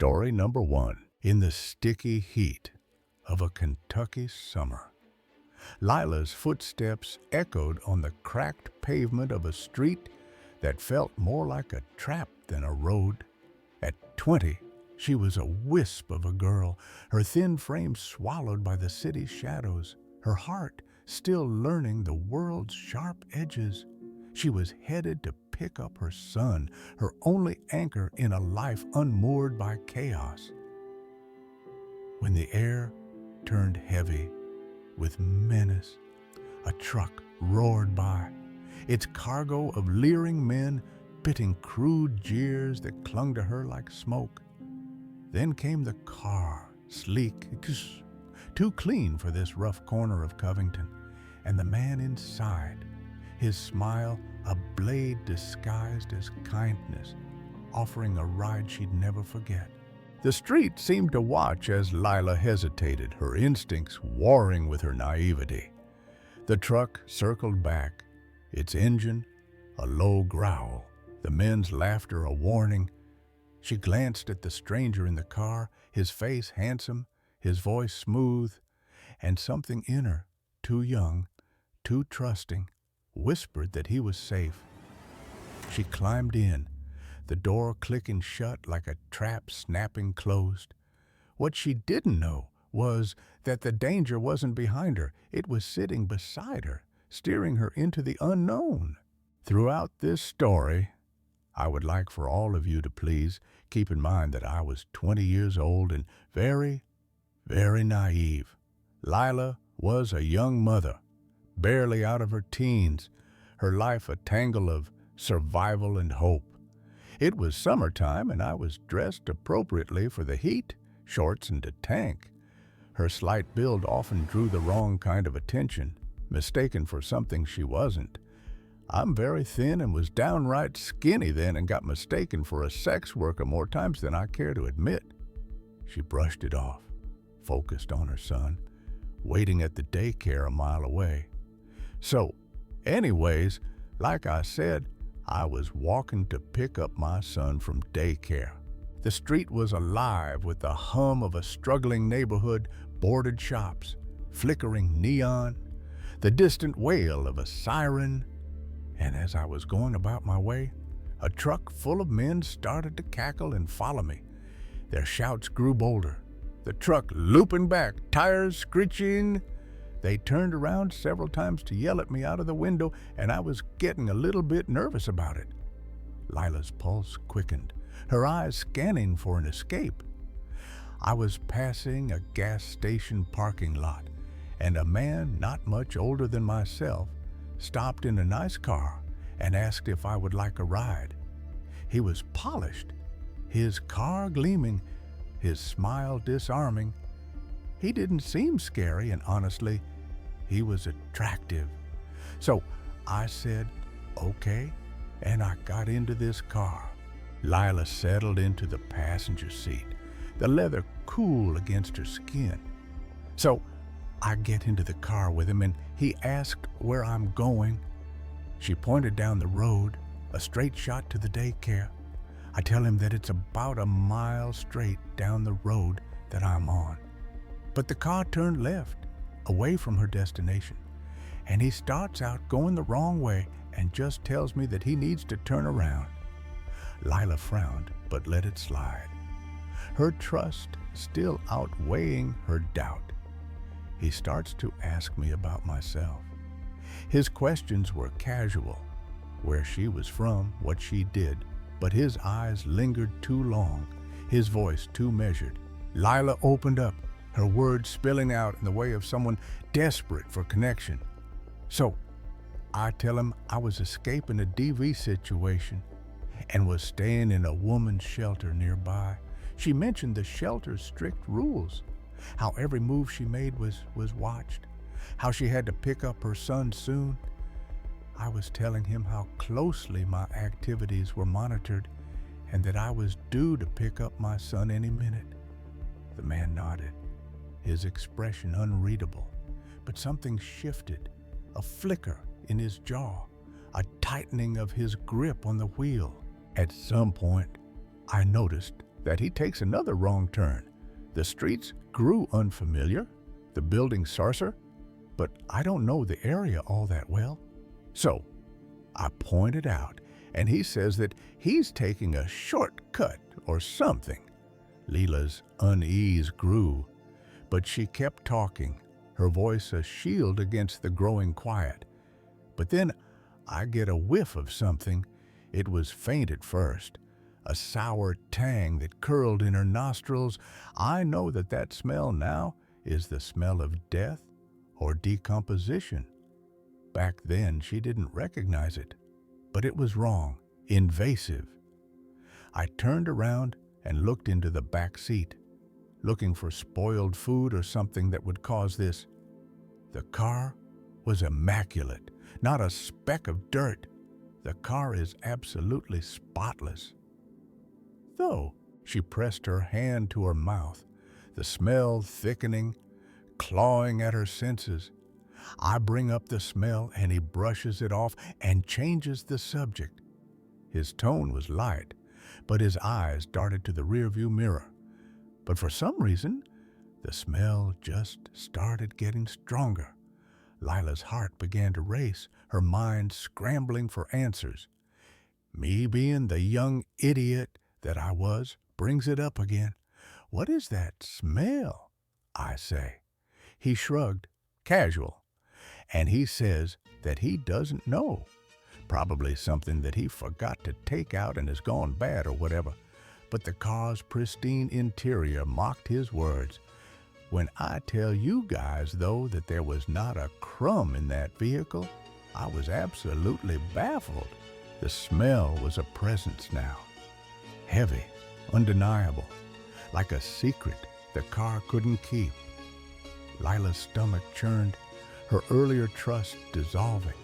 Story number 1. In the sticky heat of a Kentucky summer, Lila's footsteps echoed on the cracked pavement of a street that felt more like a trap than a road. At 20, she was a wisp of a girl, her thin frame swallowed by the city's shadows, her heart still learning the world's sharp edges. She was headed to pick up her son, her only anchor in a life unmoored by chaos. When the air turned heavy with menace, a truck roared by, its cargo of leering men spitting crude jeers that clung to her like smoke. Then came the car, sleek, too clean for this rough corner of Covington, and the man inside, his smile a blade disguised as kindness, offering a ride she'd never forget. The street seemed to watch as Lila hesitated, her instincts warring with her naivety. The truck circled back, its engine a low growl, the men's laughter a warning. She glanced at the stranger in the car, his face handsome, his voice smooth, and something in her, too young, too trusting, whispered that he was safe. She climbed in, the door clicking shut like a trap snapping closed. What she didn't know was that the danger wasn't behind her. It was sitting beside her, steering her into the unknown. Throughout this story, I would like for all of you to please keep in mind that I was 20 years old and very, very naive. Lila was a young mother, barely out of her teens, her life a tangle of survival and hope. It was summertime and I was dressed appropriately for the heat, shorts and a tank. Her slight build often drew the wrong kind of attention, mistaken for something she wasn't. I'm very thin and was downright skinny then and got mistaken for a sex worker more times than I care to admit. She brushed it off, focused on her son, waiting at the daycare a mile away. So, anyways, like I said, I was walking to pick up my son from daycare. The street was alive with the hum of a struggling neighborhood, boarded shops, flickering neon, the distant wail of a siren. And as I was going about my way, a truck full of men started to cackle and follow me. Their shouts grew bolder, the truck looping back, tires screeching. They turned around several times to yell at me out of the window, and I was getting a little bit nervous about it. Lila's pulse quickened, her eyes scanning for an escape. I was passing a gas station parking lot, and a man not much older than myself stopped in a nice car and asked if I would like a ride. He was polished, his car gleaming, his smile disarming. He didn't seem scary, and honestly, he was attractive. So I said, okay, and I got into this car. Lila settled into the passenger seat, the leather cool against her skin. So I get into the car with him, and he asked where I'm going. She pointed down the road, a straight shot to the daycare. I tell him that it's about a mile straight down the road that I'm on. But the car turned left, away from her destination, and he starts out going the wrong way and just tells me that he needs to turn around. Lila frowned, but let it slide, her trust still outweighing her doubt. He starts to ask me about myself. His questions were casual, where she was from, what she did, but his eyes lingered too long, his voice too measured. Lila opened up, her words spilling out in the way of someone desperate for connection. So I tell him I was escaping a DV situation and was staying in a woman's shelter nearby. She mentioned the shelter's strict rules, how every move she made was watched, how she had to pick up her son soon. I was telling him how closely my activities were monitored and that I was due to pick up my son any minute. The man nodded, his expression unreadable, but something shifted, a flicker in his jaw, a tightening of his grip on the wheel. At some point, I noticed that he takes another wrong turn. The streets grew unfamiliar, the building saucer, but I don't know the area all that well. So I pointed out, and he says that he's taking a shortcut or something. Leela's unease grew, but she kept talking, her voice a shield against the growing quiet. But then I get a whiff of something. It was faint at first, a sour tang that curled in her nostrils. I know that that smell now is the smell of death or decomposition. Back then, she didn't recognize it, but it was wrong, invasive. I turned around and looked into the back seat, looking for spoiled food or something that would cause this. The car was immaculate, not a speck of dirt. The car is absolutely spotless. Though she pressed her hand to her mouth, the smell thickening, clawing at her senses. I bring up the smell and he brushes it off and changes the subject. His tone was light, but his eyes darted to the rearview mirror. But for some reason, the smell just started getting stronger. Lila's heart began to race, her mind scrambling for answers. Me being the young idiot that I was brings it up again. "What is that smell?" I say. He shrugged, casual, and he says that he doesn't know. Probably something that he forgot to take out and has gone bad or whatever. But the car's pristine interior mocked his words. When I tell you guys, though, that there was not a crumb in that vehicle, I was absolutely baffled. The smell was a presence now. Heavy, undeniable, like a secret the car couldn't keep. Lila's stomach churned, her earlier trust dissolving.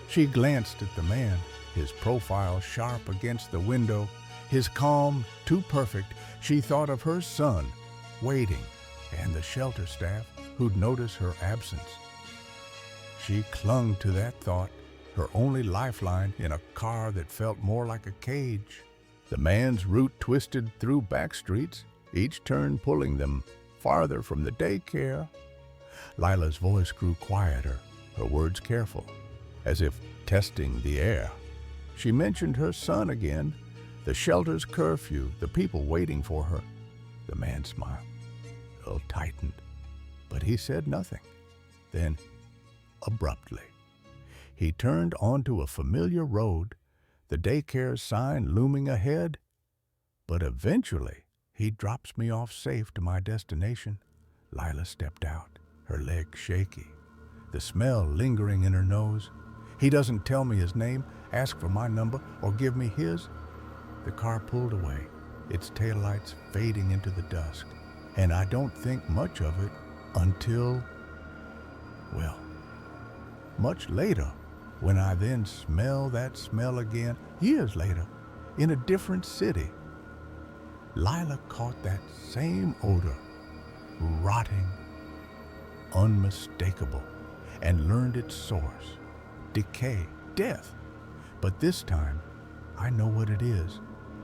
She glanced at the man, his profile sharp against the window, his calm too perfect. She thought of her son, waiting, and the shelter staff who'd noticed her absence. She clung to that thought, her only lifeline in a car that felt more like a cage. The man's route twisted through back streets, each turn pulling them farther from the daycare. Lila's voice grew quieter, her words careful, as if testing the air. She mentioned her son again, the shelter's curfew, the people waiting for her. The man smiled, a little tightened, but he said nothing. Then, abruptly, he turned onto a familiar road, the daycare sign looming ahead. But eventually, he drops me off safe to my destination. Lila stepped out, her legs shaky, the smell lingering in her nose. He doesn't tell me his name, ask for my number, or give me his. The car pulled away, its taillights fading into the dusk, and I don't think much of it until, well, much later, when I then smell that smell again, years later, in a different city. Lila caught that same odor, rotting, unmistakable, and learned its source, decay, death. But this time, I know what it is,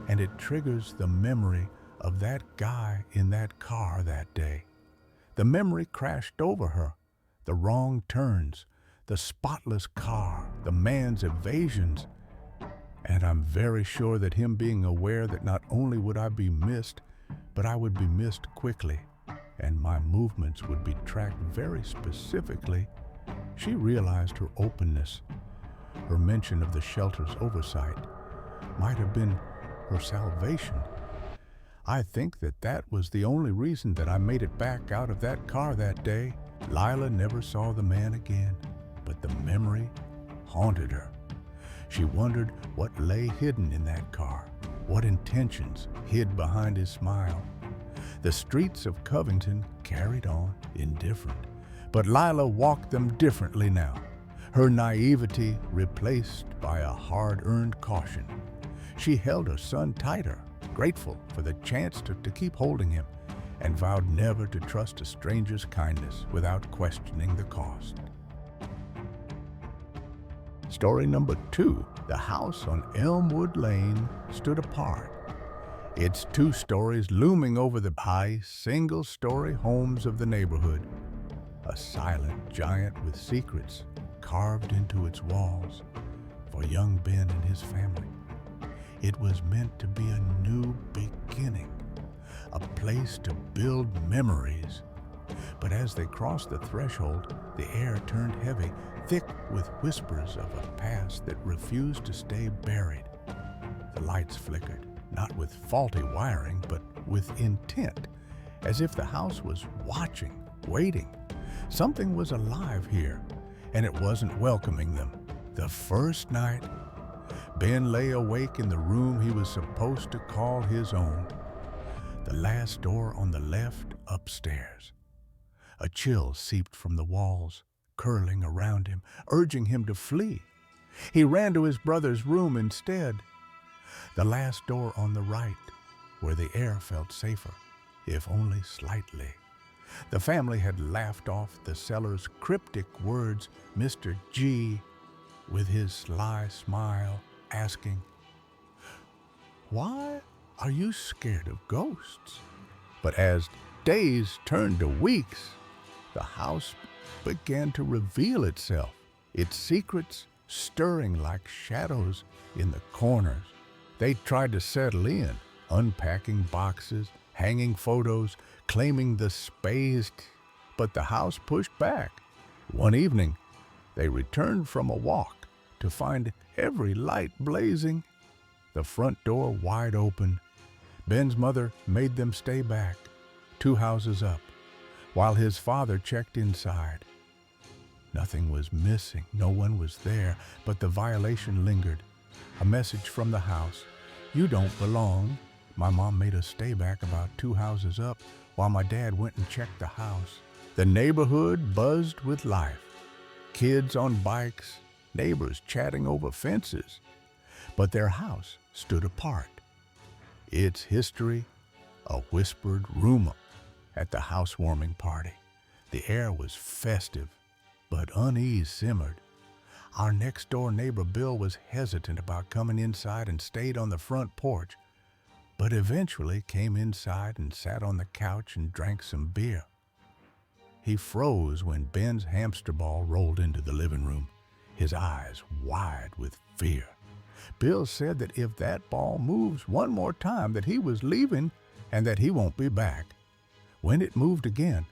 and it triggers the memory of that guy in that car that day. The memory crashed over her, the wrong turns, the spotless car, the man's evasions. And I'm very sure that him being aware that not only would I be missed, but I would be missed quickly, and my movements would be tracked very specifically. She realized her openness, her mention of the shelter's oversight, might have been her salvation. I think that that was the only reason that I made it back out of that car that day. Lila never saw the man again, but the memory haunted her. She wondered what lay hidden in that car, what intentions hid behind his smile. The streets of Covington carried on indifferent, but Lila walked them differently now, her naivety replaced by a hard-earned caution. She held her son tighter, grateful for the chance to keep holding him, and vowed never to trust a stranger's kindness without questioning the cost. Story number 2, the house on Elmwood Lane stood apart. its two stories looming over the high, single-story homes of the neighborhood. A silent giant with secrets carved into its walls for young Ben and his family. It was meant to be a new beginning, a place to build memories. But as they crossed the threshold, the air turned heavy, thick with whispers of a past that refused to stay buried. The lights flickered, not with faulty wiring, but with intent, as if the house was watching, waiting. Something was alive here, and it wasn't welcoming them. The first night, Ben lay awake in the room he was supposed to call his own, the last door on the left upstairs. A chill seeped from the walls, curling around him, urging him to flee. He ran to his brother's room instead, the last door on the right, where the air felt safer, if only slightly. The family had laughed off the cellar's cryptic words, Mr. G, with his sly smile, asking, "Why are you scared of ghosts?" But as days turned to weeks, the house began to reveal itself, its secrets stirring like shadows in the corners. They tried to settle in, unpacking boxes, hanging photos, claiming the space, but the house pushed back. One evening, they returned from a walk to find every light blazing, the front door wide open. Ben's mother made them stay back, 2 houses up, while his father checked inside. Nothing was missing, no one was there, but the violation lingered. A message from the house, "You don't belong." My mom made us stay back about 2 houses up while my dad went and checked the house. The neighborhood buzzed with life. Kids on bikes, neighbors chatting over fences. But their house stood apart. Its history, a whispered rumor at the housewarming party. The air was festive, but unease simmered. Our next-door neighbor Bill was hesitant about coming inside and stayed on the front porch, but eventually came inside and sat on the couch and drank some beer. He froze when Ben's hamster ball rolled into the living room, his eyes wide with fear. Bill said that if that ball moves one more time, that he was leaving and that he won't be back. When it moved again,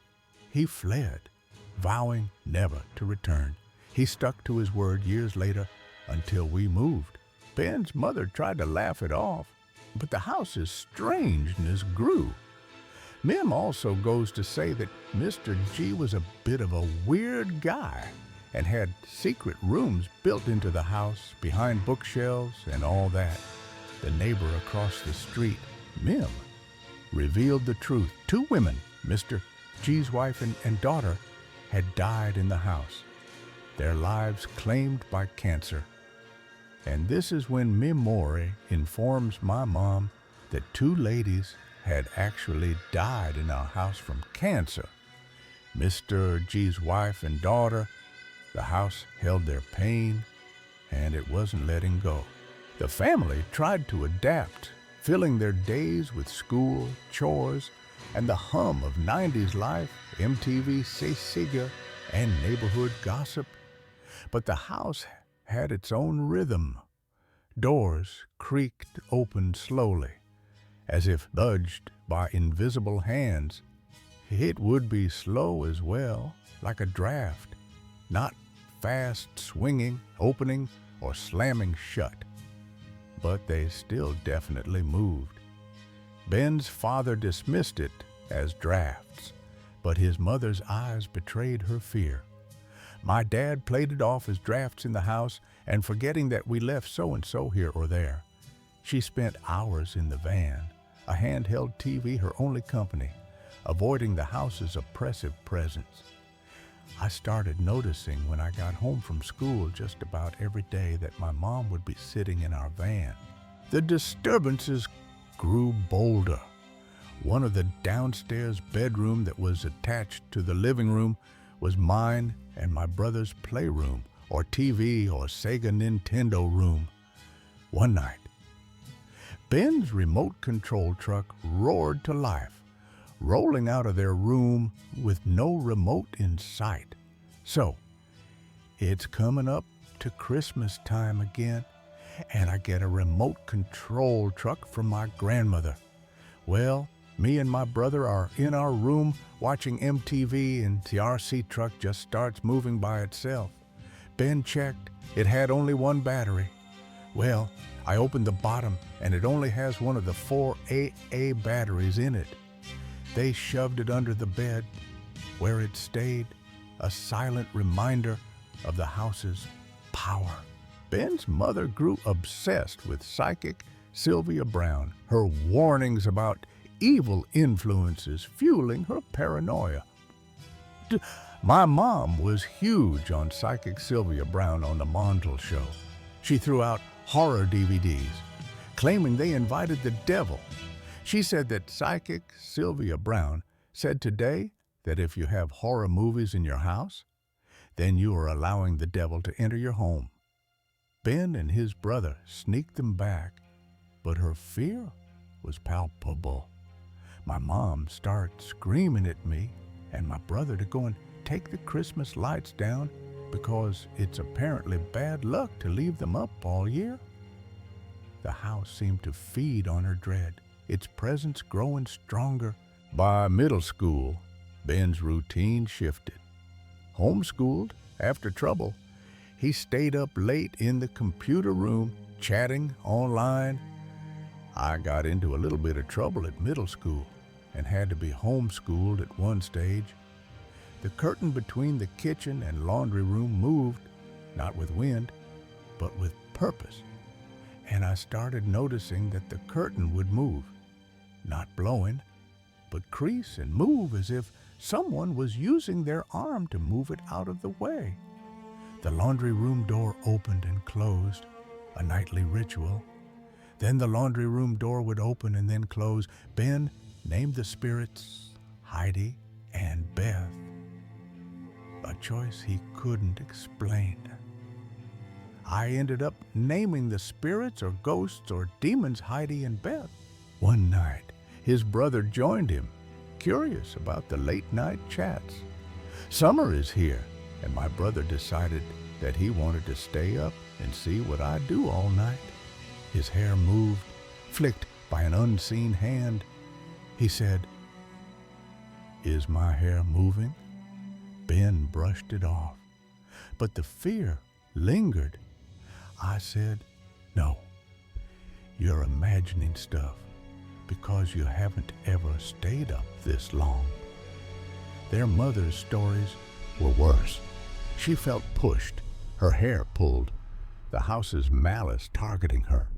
he fled, vowing never to return. He stuck to his word years later until we moved. Ben's mother tried to laugh it off, but the house's strangeness grew. Mim also goes to say that Mr. G was a bit of a weird guy and had secret rooms built into the house, behind bookshelves and all that. The neighbor across the street, Mim, revealed the truth. 2 women, Mr. G's wife and daughter, had died in the house, their lives claimed by cancer. And this is when Mim Mori informs my mom that 2 ladies had actually died in our house from cancer. Mr. G's wife and daughter, the house held their pain, and it wasn't letting go. The family tried to adapt, filling their days with school, chores, and the hum of 90s life, MTV, Sega, and neighborhood gossip. But the house had its own rhythm. Doors creaked open slowly, as if nudged by invisible hands. It would be slow as well, like a draft, not fast swinging, opening, or slamming shut. But they still definitely moved. Ben's father dismissed it as drafts, but his mother's eyes betrayed her fear. My dad played it off as drafts in the house and forgetting that we left so-and-so here or there. She spent hours in the van, a handheld TV her only company, avoiding the house's oppressive presence. I started noticing when I got home from school just about every day that my mom would be sitting in our van. The disturbances grew bolder. One of the downstairs bedroom that was attached to the living room was mine and my brother's playroom, or TV or Sega Nintendo room. One night, Ben's remote control truck roared to life, rolling out of their room with no remote in sight. So, it's coming up to Christmas time again, and I get a remote control truck from my grandmother. Well, me and my brother are in our room watching MTV, and the RC truck just starts moving by itself. Ben checked. It had only one battery. Well, I opened the bottom, and it only has one of the 4 AA batteries in it. They shoved it under the bed, where it stayed, a silent reminder of the house's power. Ben's mother grew obsessed with psychic Sylvia Brown, her warnings about evil influences fueling her paranoia. My mom was huge on psychic Sylvia Brown on the Montel show. She threw out horror DVDs, claiming they invited the devil. She said that psychic Sylvia Brown said today that if you have horror movies in your house, then you are allowing the devil to enter your home. Ben and his brother sneaked them back, but her fear was palpable. My mom started screaming at me and my brother to go and take the Christmas lights down because it's apparently bad luck to leave them up all year. The house seemed to feed on her dread, its presence growing stronger. By middle school, Ben's routine shifted. Homeschooled, after trouble, he stayed up late in the computer room, chatting online. I got into a little bit of trouble at middle school and had to be homeschooled at one stage. The curtain between the kitchen and laundry room moved, not with wind, but with purpose. And I started noticing that the curtain would move, not blowing, but crease and move as if someone was using their arm to move it out of the way. The laundry room door opened and closed, a nightly ritual. Then the laundry room door would open and then close. Ben named the spirits Heidi and Beth, a choice he couldn't explain. I ended up naming the spirits or ghosts or demons Heidi and Beth. One night, his brother joined him, curious about the late-night chats. Summer is here, and my brother decided that he wanted to stay up and see what I do all night. His hair moved, flicked by an unseen hand. He said, "Is my hair moving?" Ben brushed it off, but the fear lingered. I said, "No, you're imagining stuff because you haven't ever stayed up this long." Their mother's stories were worse. She felt pushed, her hair pulled, the house's malice targeting her.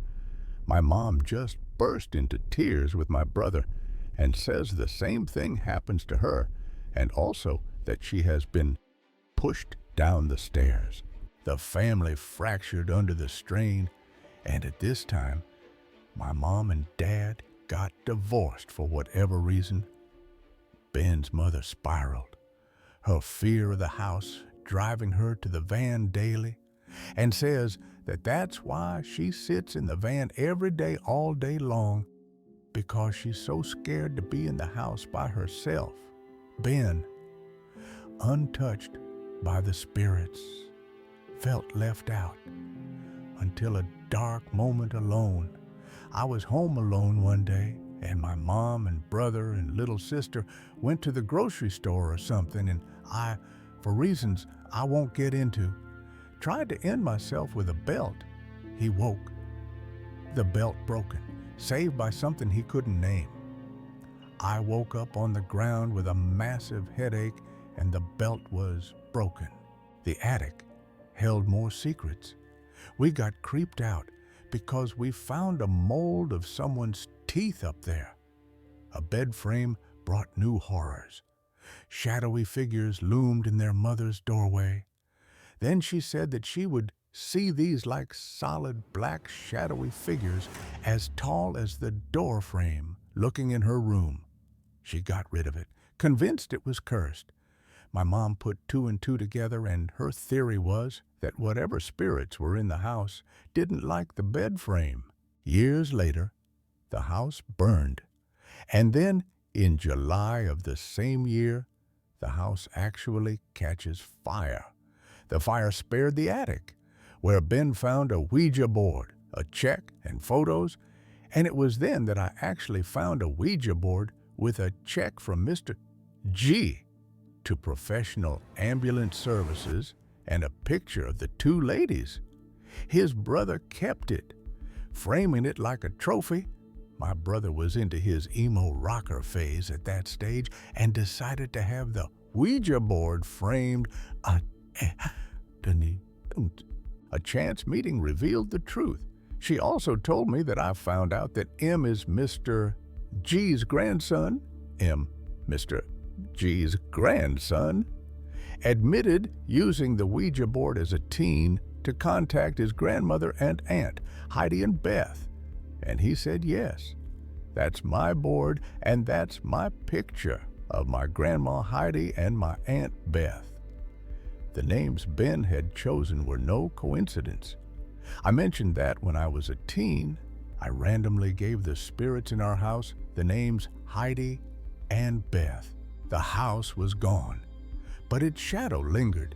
My mom just burst into tears with my brother and says the same thing happens to her, and also that she has been pushed down the stairs. The family fractured under the strain, and at this time, my mom and dad got divorced for whatever reason. Ben's mother spiraled, her fear of the house driving her to the van daily, and says that that's why she sits in the van every day all day long, because she's so scared to be in the house by herself. Ben, untouched by the spirits, felt left out until a dark moment alone. I was home alone one day, and my mom and brother and little sister went to the grocery store or something, and I, for reasons I won't get into, tried to end myself with a belt. He woke, the belt broken, saved by something he couldn't name. I woke up on the ground with a massive headache, and the belt was broken. The attic held more secrets. We got creeped out because we found a mold of someone's teeth up there. A bed frame brought new horrors. Shadowy figures loomed in their mother's doorway. Then she said that she would see these like solid black shadowy figures as tall as the door frame looking in her room. She got rid of it, convinced it was cursed. My mom put two and two together, and her theory was that whatever spirits were in the house didn't like the bed frame. Years later, the house burned. And then, in July of the same year, the house actually catches fire. The fire spared the attic, where Ben found a Ouija board, a check, and photos, and it was then that I actually found a Ouija board with a check from Mr. G to Professional Ambulance Services and a picture of the two ladies. His brother kept it, framing it like a trophy. My brother was into his emo rocker phase at that stage and decided to have the Ouija board framed. A chance meeting revealed the truth. She also told me that I found out that M is Mr. G's grandson. Mr. G's grandson, admitted using the Ouija board as a teen to contact his grandmother and aunt, Heidi and Beth. And he said yes. That's my board, and that's my picture of my grandma Heidi and my Aunt Beth. The names Ben had chosen were no coincidence. I mentioned that when I was a teen, I randomly gave the spirits in our house the names Heidi and Beth. The house was gone, but its shadow lingered.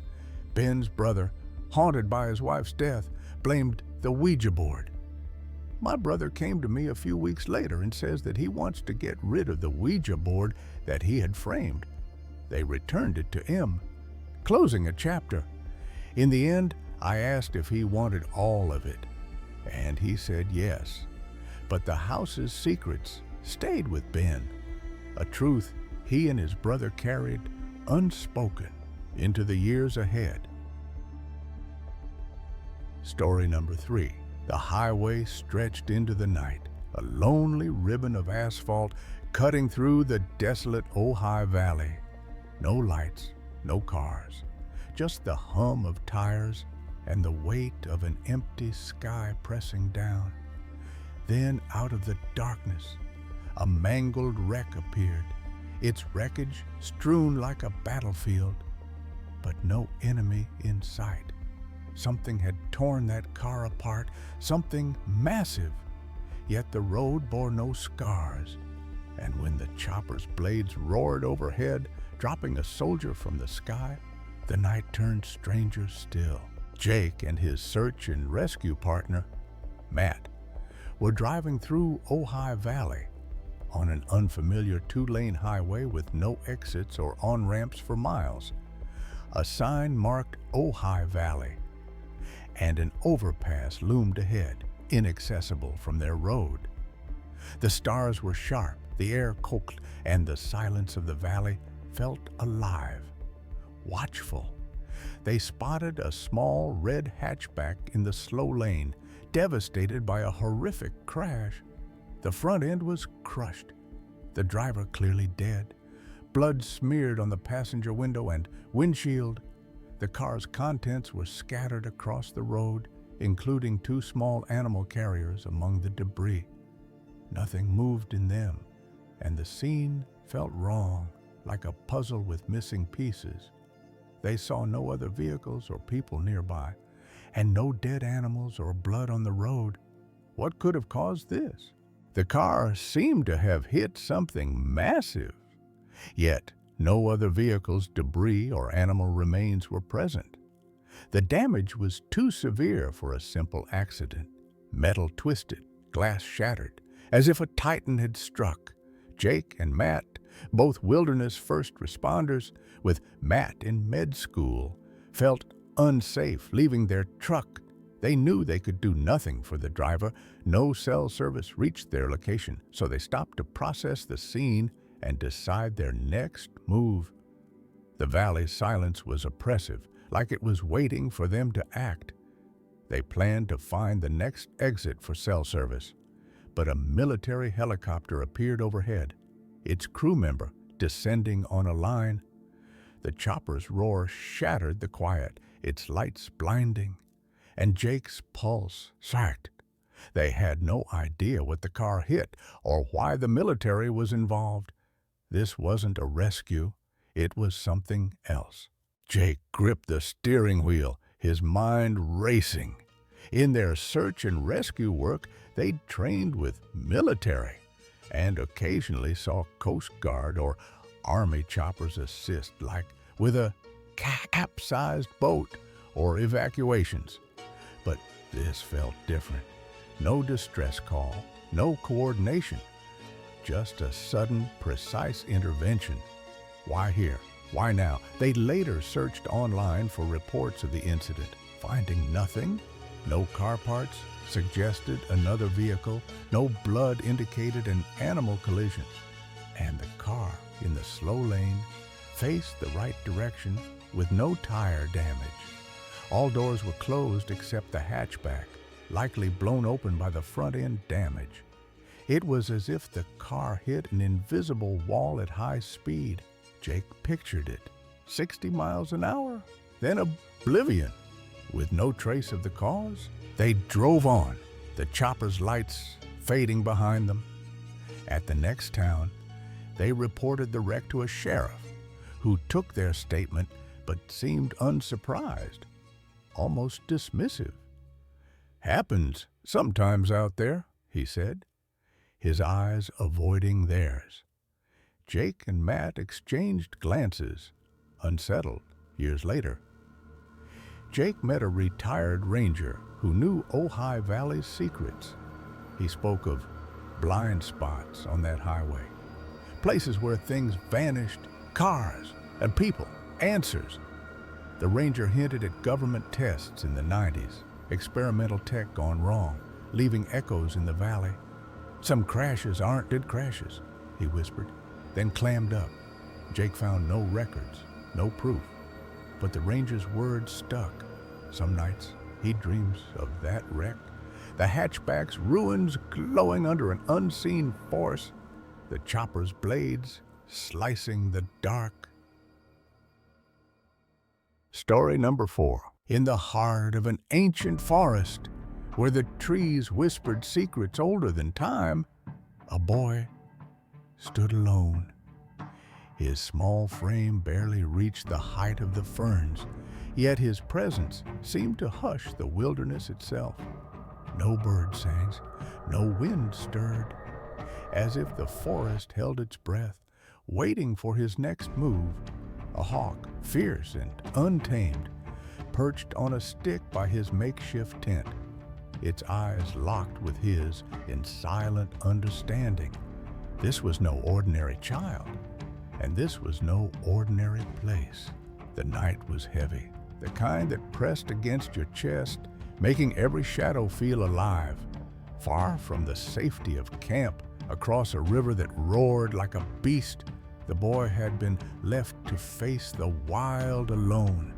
Ben's brother, haunted by his wife's death, blamed the Ouija board. My brother came to me a few weeks later and says that he wants to get rid of the Ouija board that he had framed. They returned it to M, closing a chapter. In the end, I asked if he wanted all of it, and he said yes. But the house's secrets stayed with Ben, a truth he and his brother carried unspoken into the years ahead. Story number 3. The highway stretched into the night, a lonely ribbon of asphalt cutting through the desolate Ojai Valley. No lights, no cars, just the hum of tires and the weight of an empty sky pressing down. Then out of the darkness, a mangled wreck appeared, its wreckage strewn like a battlefield, but no enemy in sight. Something had torn that car apart, something massive, yet the road bore no scars. And when the chopper's blades roared overhead, dropping a soldier from the sky, the night turned stranger still. Jake and his search and rescue partner, Matt, were driving through Ojai Valley on an unfamiliar 2-lane highway with no exits or on-ramps for miles. A sign marked Ojai Valley, and an overpass loomed ahead, inaccessible from their road. The stars were sharp, the air cold, and the silence of the valley felt alive, watchful. They spotted a small red hatchback in the slow lane, devastated by a horrific crash. The front end was crushed, the driver clearly dead, blood smeared on the passenger window and windshield. The car's contents were scattered across the road, including 2 small animal carriers among the debris. Nothing moved in them, and the scene felt wrong, like a puzzle with missing pieces. They saw no other vehicles or people nearby, and no dead animals or blood on the road. What could have caused this? The car seemed to have hit something massive, yet no other vehicles, debris, or animal remains were present. The damage was too severe for a simple accident. Metal twisted, glass shattered, as if a titan had struck. Jake and Matt, both wilderness first responders, with Matt in med school, felt unsafe leaving their truck. They knew they could do nothing for the driver. No cell service reached their location, so they stopped to process the scene and decide their next move. The valley's silence was oppressive, like it was waiting for them to act. They planned to find the next exit for cell service, but a military helicopter appeared overhead, its crew member descending on a line. The chopper's roar shattered the quiet, its lights blinding, and Jake's pulse sagged. They had no idea what the car hit or why the military was involved. This wasn't a rescue, it was something else. Jake gripped the steering wheel, his mind racing. In their search and rescue work, they trained with military and occasionally saw Coast Guard or Army choppers assist, like with a capsized boat or evacuations. But this felt different. No distress call, no coordination, just a sudden, precise intervention. Why here? Why now? They later searched online for reports of the incident, finding nothing. No car parts suggested another vehicle, no blood indicated an animal collision. And the car in the slow lane faced the right direction with no tire damage. All doors were closed except the hatchback, likely blown open by the front end damage. It was as if the car hit an invisible wall at high speed. Jake pictured it, 60 miles an hour, then oblivion. With no trace of the cause, they drove on, the chopper's lights fading behind them. At the next town, they reported the wreck to a sheriff, who took their statement but seemed unsurprised, almost dismissive. "Happens sometimes out there," he said, his eyes avoiding theirs. Jake and Matt exchanged glances, unsettled years later. Jake met a retired ranger who knew Ojai Valley's secrets. He spoke of blind spots on that highway, places where things vanished, cars and people, answers. The ranger hinted at government tests in the 90s, experimental tech gone wrong, leaving echoes in the valley. "Some crashes aren't good crashes," he whispered, then clammed up. Jake found no records, no proof, but the ranger's words stuck. Some nights he dreams of that wreck, the hatchback's ruins glowing under an unseen force, the chopper's blades slicing the dark. Story number 4. In the heart of an ancient forest, where the trees whispered secrets older than time, a boy stood alone. His small frame barely reached the height of the ferns, yet his presence seemed to hush the wilderness itself. No bird sang, no wind stirred, as if the forest held its breath, waiting for his next move. A hawk, fierce and untamed, perched on a stick by his makeshift tent, its eyes locked with his in silent understanding. This was no ordinary child, and this was no ordinary place. The night was heavy, the kind that pressed against your chest, making every shadow feel alive. Far from the safety of camp, across a river that roared like a beast, the boy had been left to face the wild alone.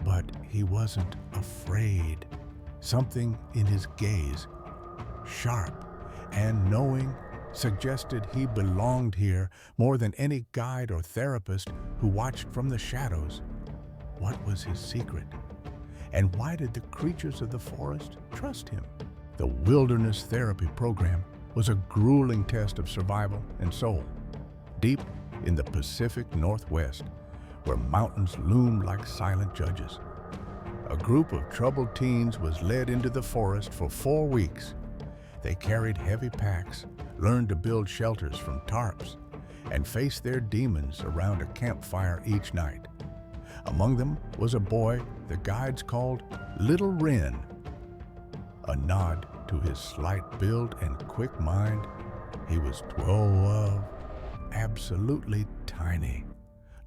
But he wasn't afraid. Something in his gaze, sharp and knowing, suggested he belonged here more than any guide or therapist who watched from the shadows. What was his secret? And why did the creatures of the forest trust him? The wilderness therapy program was a grueling test of survival and soul. Deep in the Pacific Northwest, where mountains loomed like silent judges, a group of troubled teens was led into the forest for 4 weeks. They carried heavy packs, learned to build shelters from tarps, and faced their demons around a campfire each night. Among them was a boy the guides called Little Wren. A nod to his slight build and quick mind, he was 12, absolutely tiny,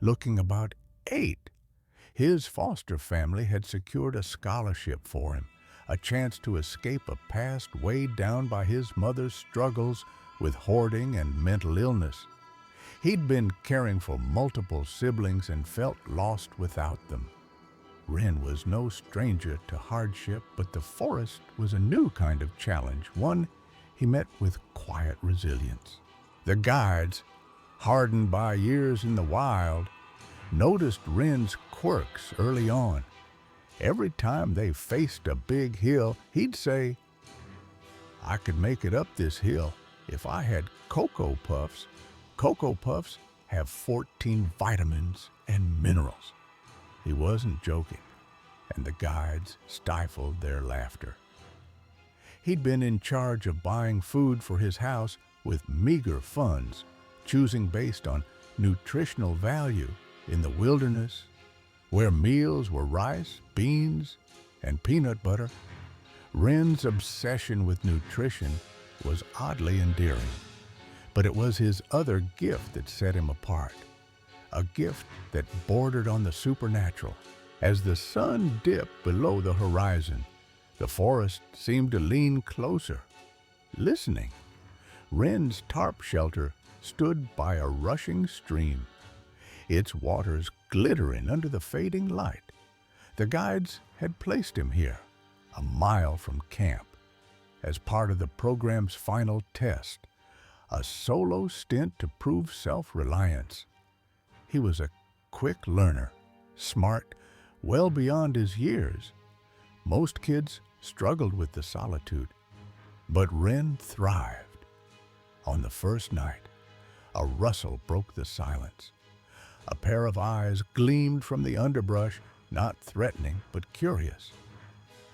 looking about 8. His foster family had secured a scholarship for him, a chance to escape a past weighed down by his mother's struggles with hoarding and mental illness. He'd been caring for multiple siblings and felt lost without them. Wren was no stranger to hardship, but the forest was a new kind of challenge, one he met with quiet resilience. The guides, hardened by years in the wild, noticed Wren's quirks early on. Every time they faced a big hill, he'd say, "I could make it up this hill if I had Cocoa Puffs. Cocoa Puffs have 14 vitamins and minerals." He wasn't joking, and the guides stifled their laughter. He'd been in charge of buying food for his house with meager funds, choosing based on nutritional value in the wilderness, where meals were rice, beans, and peanut butter. Wren's obsession with nutrition was oddly endearing, but it was his other gift that set him apart, a gift that bordered on the supernatural. As the sun dipped below the horizon, the forest seemed to lean closer, listening. Wren's tarp shelter stood by a rushing stream, its waters glittering under the fading light. The guides had placed him here, a mile from camp, as part of the program's final test, a solo stint to prove self-reliance. He was a quick learner, smart, well beyond his years. Most kids struggled with the solitude, but Wren thrived. On the first night, a rustle broke the silence. A pair of eyes gleamed from the underbrush, not threatening but curious.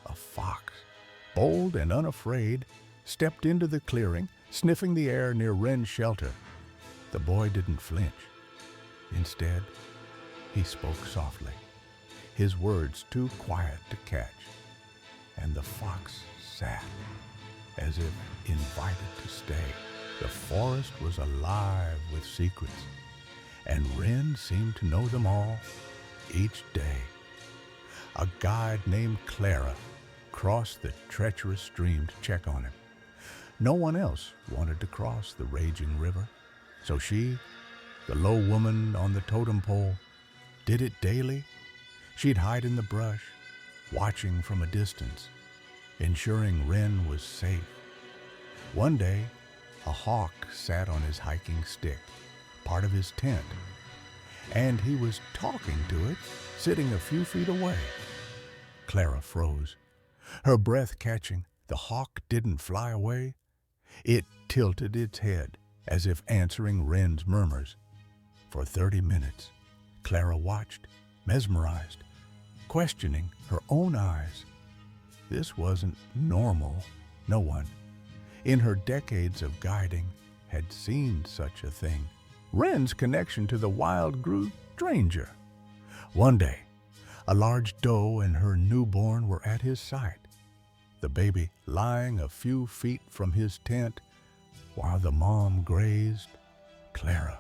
A fox, bold and unafraid, stepped into the clearing, sniffing the air near Wren's shelter. The boy didn't flinch. Instead, he spoke softly, his words too quiet to catch, and the fox sat, as if invited to stay. The forest was alive with secrets, and Wren seemed to know them all. Each day, a guide named Clara crossed the treacherous stream to check on him. No one else wanted to cross the raging river, so she, the low woman on the totem pole, did it daily. She'd hide in the brush, watching from a distance, ensuring Wren was safe. One day, a hawk sat on his hiking stick, part of his tent, and he was talking to it, sitting a few feet away. Clara froze, her breath catching. The hawk didn't fly away. It tilted its head, as if answering Wren's murmurs. For 30 minutes, Clara watched, mesmerized, questioning her own eyes. This wasn't normal. No one, in her decades of guiding, had seen such a thing. Wren's connection to the wild grew stranger. One day, a large doe and her newborn were at his side, the baby lying a few feet from his tent while the mom grazed. Clara,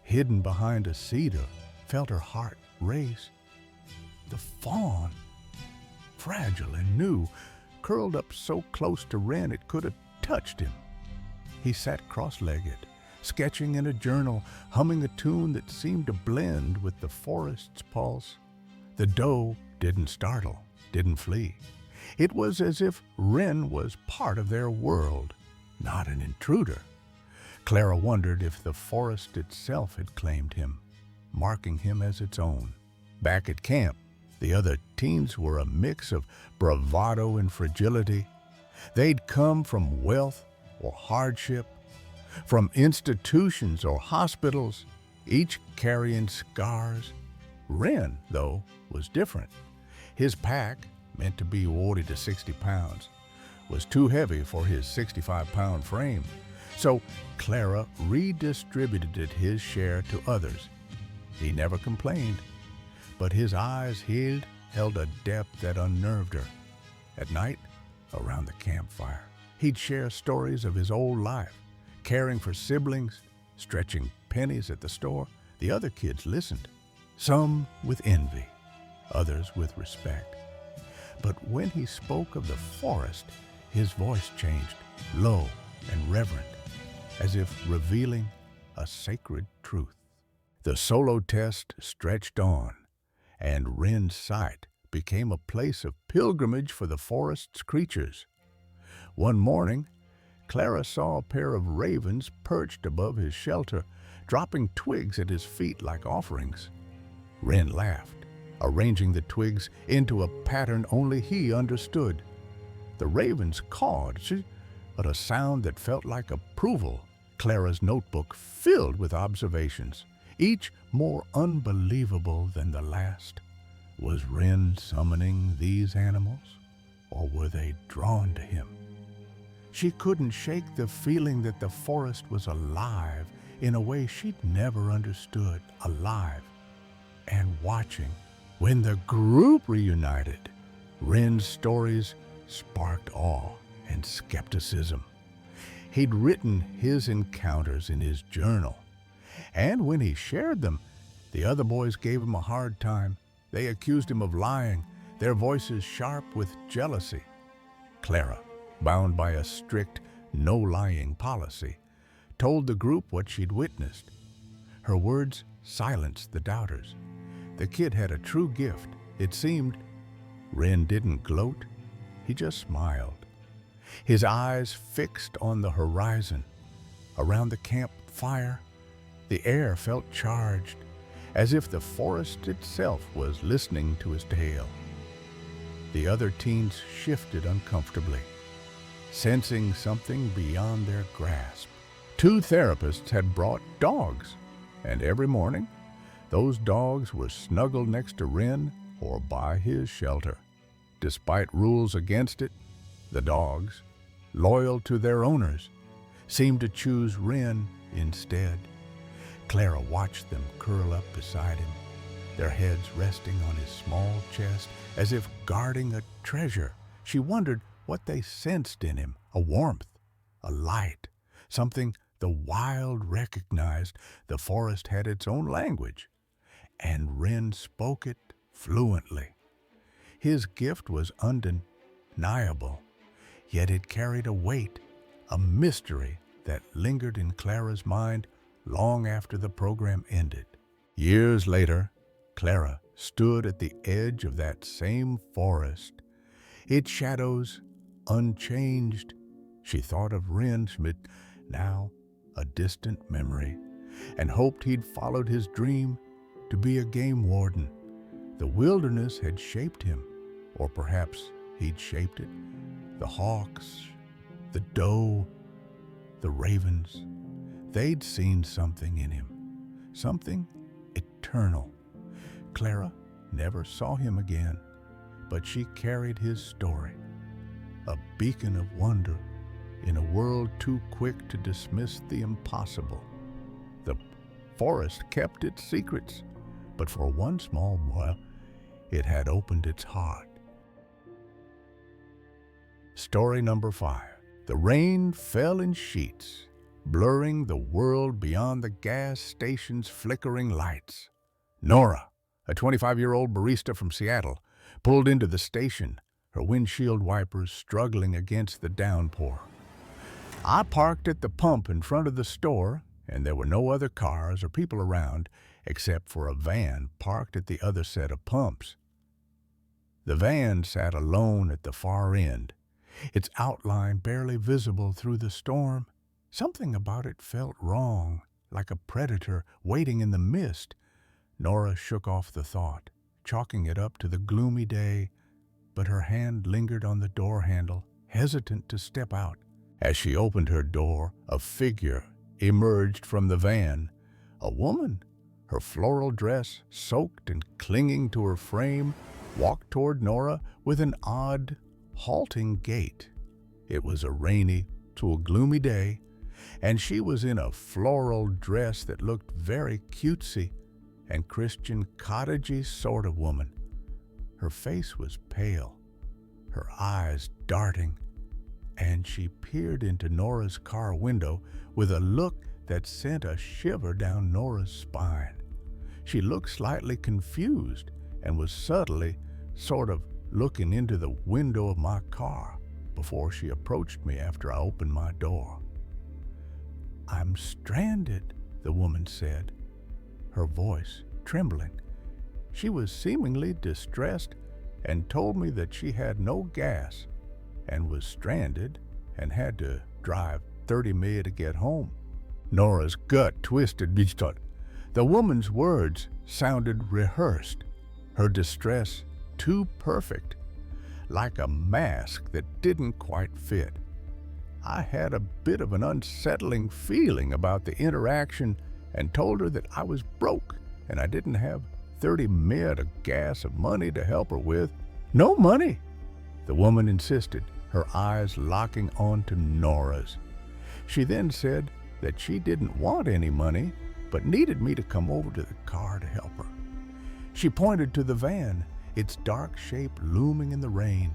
hidden behind a cedar, felt her heart race. The fawn, fragile and new, curled up so close to Wren it could have touched him. He sat cross-legged, sketching in a journal, humming a tune that seemed to blend with the forest's pulse. The doe didn't startle, didn't flee. It was as if Wren was part of their world, not an intruder. Clara wondered if the forest itself had claimed him, marking him as its own. Back at camp, the other teens were a mix of bravado and fragility. They'd come from wealth or hardship, from institutions or hospitals, each carrying scars. Wren, though, was different. His pack, meant to be 40 to 60 pounds, was too heavy for his 65-pound frame, so Clara redistributed his share to others. He never complained, but his eyes held a depth that unnerved her. At night, around the campfire, he'd share stories of his old life, caring for siblings, stretching pennies at the store. The other kids listened, some with envy, others with respect. But when he spoke of the forest, his voice changed, low and reverent, as if revealing a sacred truth. The solo test stretched on, and Wren's sight became a place of pilgrimage for the forest's creatures. One morning, Clara saw a pair of ravens perched above his shelter, dropping twigs at his feet like offerings. Wren laughed, arranging the twigs into a pattern only he understood. The ravens cawed, but a sound that felt like approval. Clara's notebook filled with observations, each more unbelievable than the last. Was Wren summoning these animals, or were they drawn to him? She couldn't shake the feeling that the forest was alive in a way she'd never understood, alive and watching. When the group reunited, Wren's stories sparked awe and skepticism. He'd written his encounters in his journal, and when he shared them, the other boys gave him a hard time. They accused him of lying, their voices sharp with jealousy. Clara, bound by a strict no-lying policy, told the group what she'd witnessed. Her words silenced the doubters. The kid had a true gift, it seemed. Wren didn't gloat, he just smiled, his eyes fixed on the horizon. Around the campfire, the air felt charged, as if the forest itself was listening to his tale. The other teens shifted uncomfortably, sensing something beyond their grasp. 2 therapists had brought dogs, and every morning, those dogs were snuggled next to Wren or by his shelter. Despite rules against it, the dogs, loyal to their owners, seemed to choose Wren instead. Clara watched them curl up beside him, their heads resting on his small chest as if guarding a treasure. She wondered what they sensed in him, a warmth, a light, something the wild recognized. The forest had its own language, and Wren spoke it fluently. His gift was undeniable, yet it carried a weight, a mystery that lingered in Clara's mind long after the program ended. Years later, Clara stood at the edge of that same forest, its shadows unchanged. She thought of Wren Schmidt, now a distant memory, and hoped he'd followed his dream to be a game warden. The wilderness had shaped him, or perhaps he'd shaped it. The hawks, the doe, the ravens, they'd seen something in him, something eternal. Clara never saw him again, but she carried his story, a beacon of wonder in a world too quick to dismiss the impossible. The forest kept its secrets, but for one small while, it had opened its heart. Story number 5. The rain fell in sheets, blurring the world beyond the gas station's flickering lights. Nora, a 25-year-old barista from Seattle, pulled into the station, her windshield wipers struggling against the downpour. I parked at the pump in front of the store, and there were no other cars or people around except for a van parked at the other set of pumps. The van sat alone at the far end, its outline barely visible through the storm. Something about it felt wrong, like a predator waiting in the mist. Nora shook off the thought, chalking it up to the gloomy day, but her hand lingered on the door handle, hesitant to step out. As she opened her door, a figure emerged from the van, a woman, her floral dress soaked and clinging to her frame, walked toward Nora with an odd, halting gait. It was a rainy to a gloomy day, and she was in a floral dress that looked very cutesy and Christian cottagey sort of woman. Her face was pale, her eyes darting, and she peered into Nora's car window with a look that sent a shiver down Nora's spine. She looked slightly confused and was subtly sort of looking into the window of my car before she approached me after I opened my door. "I'm stranded," the woman said, her voice trembling. She was seemingly distressed and told me that she had no gas and was stranded and had to drive 30 minutes to get home. Nora's gut twisted. The woman's words sounded rehearsed, her distress too perfect, like a mask that didn't quite fit. I had a bit of an unsettling feeling about the interaction and told her that I was broke and I didn't have 30 minutes of gas of money to help her with. "No money," the woman insisted. her eyes locking onto Nora's. She then said that she didn't want any money, but needed me to come over to the car to help her. She pointed to the van, its dark shape looming in the rain.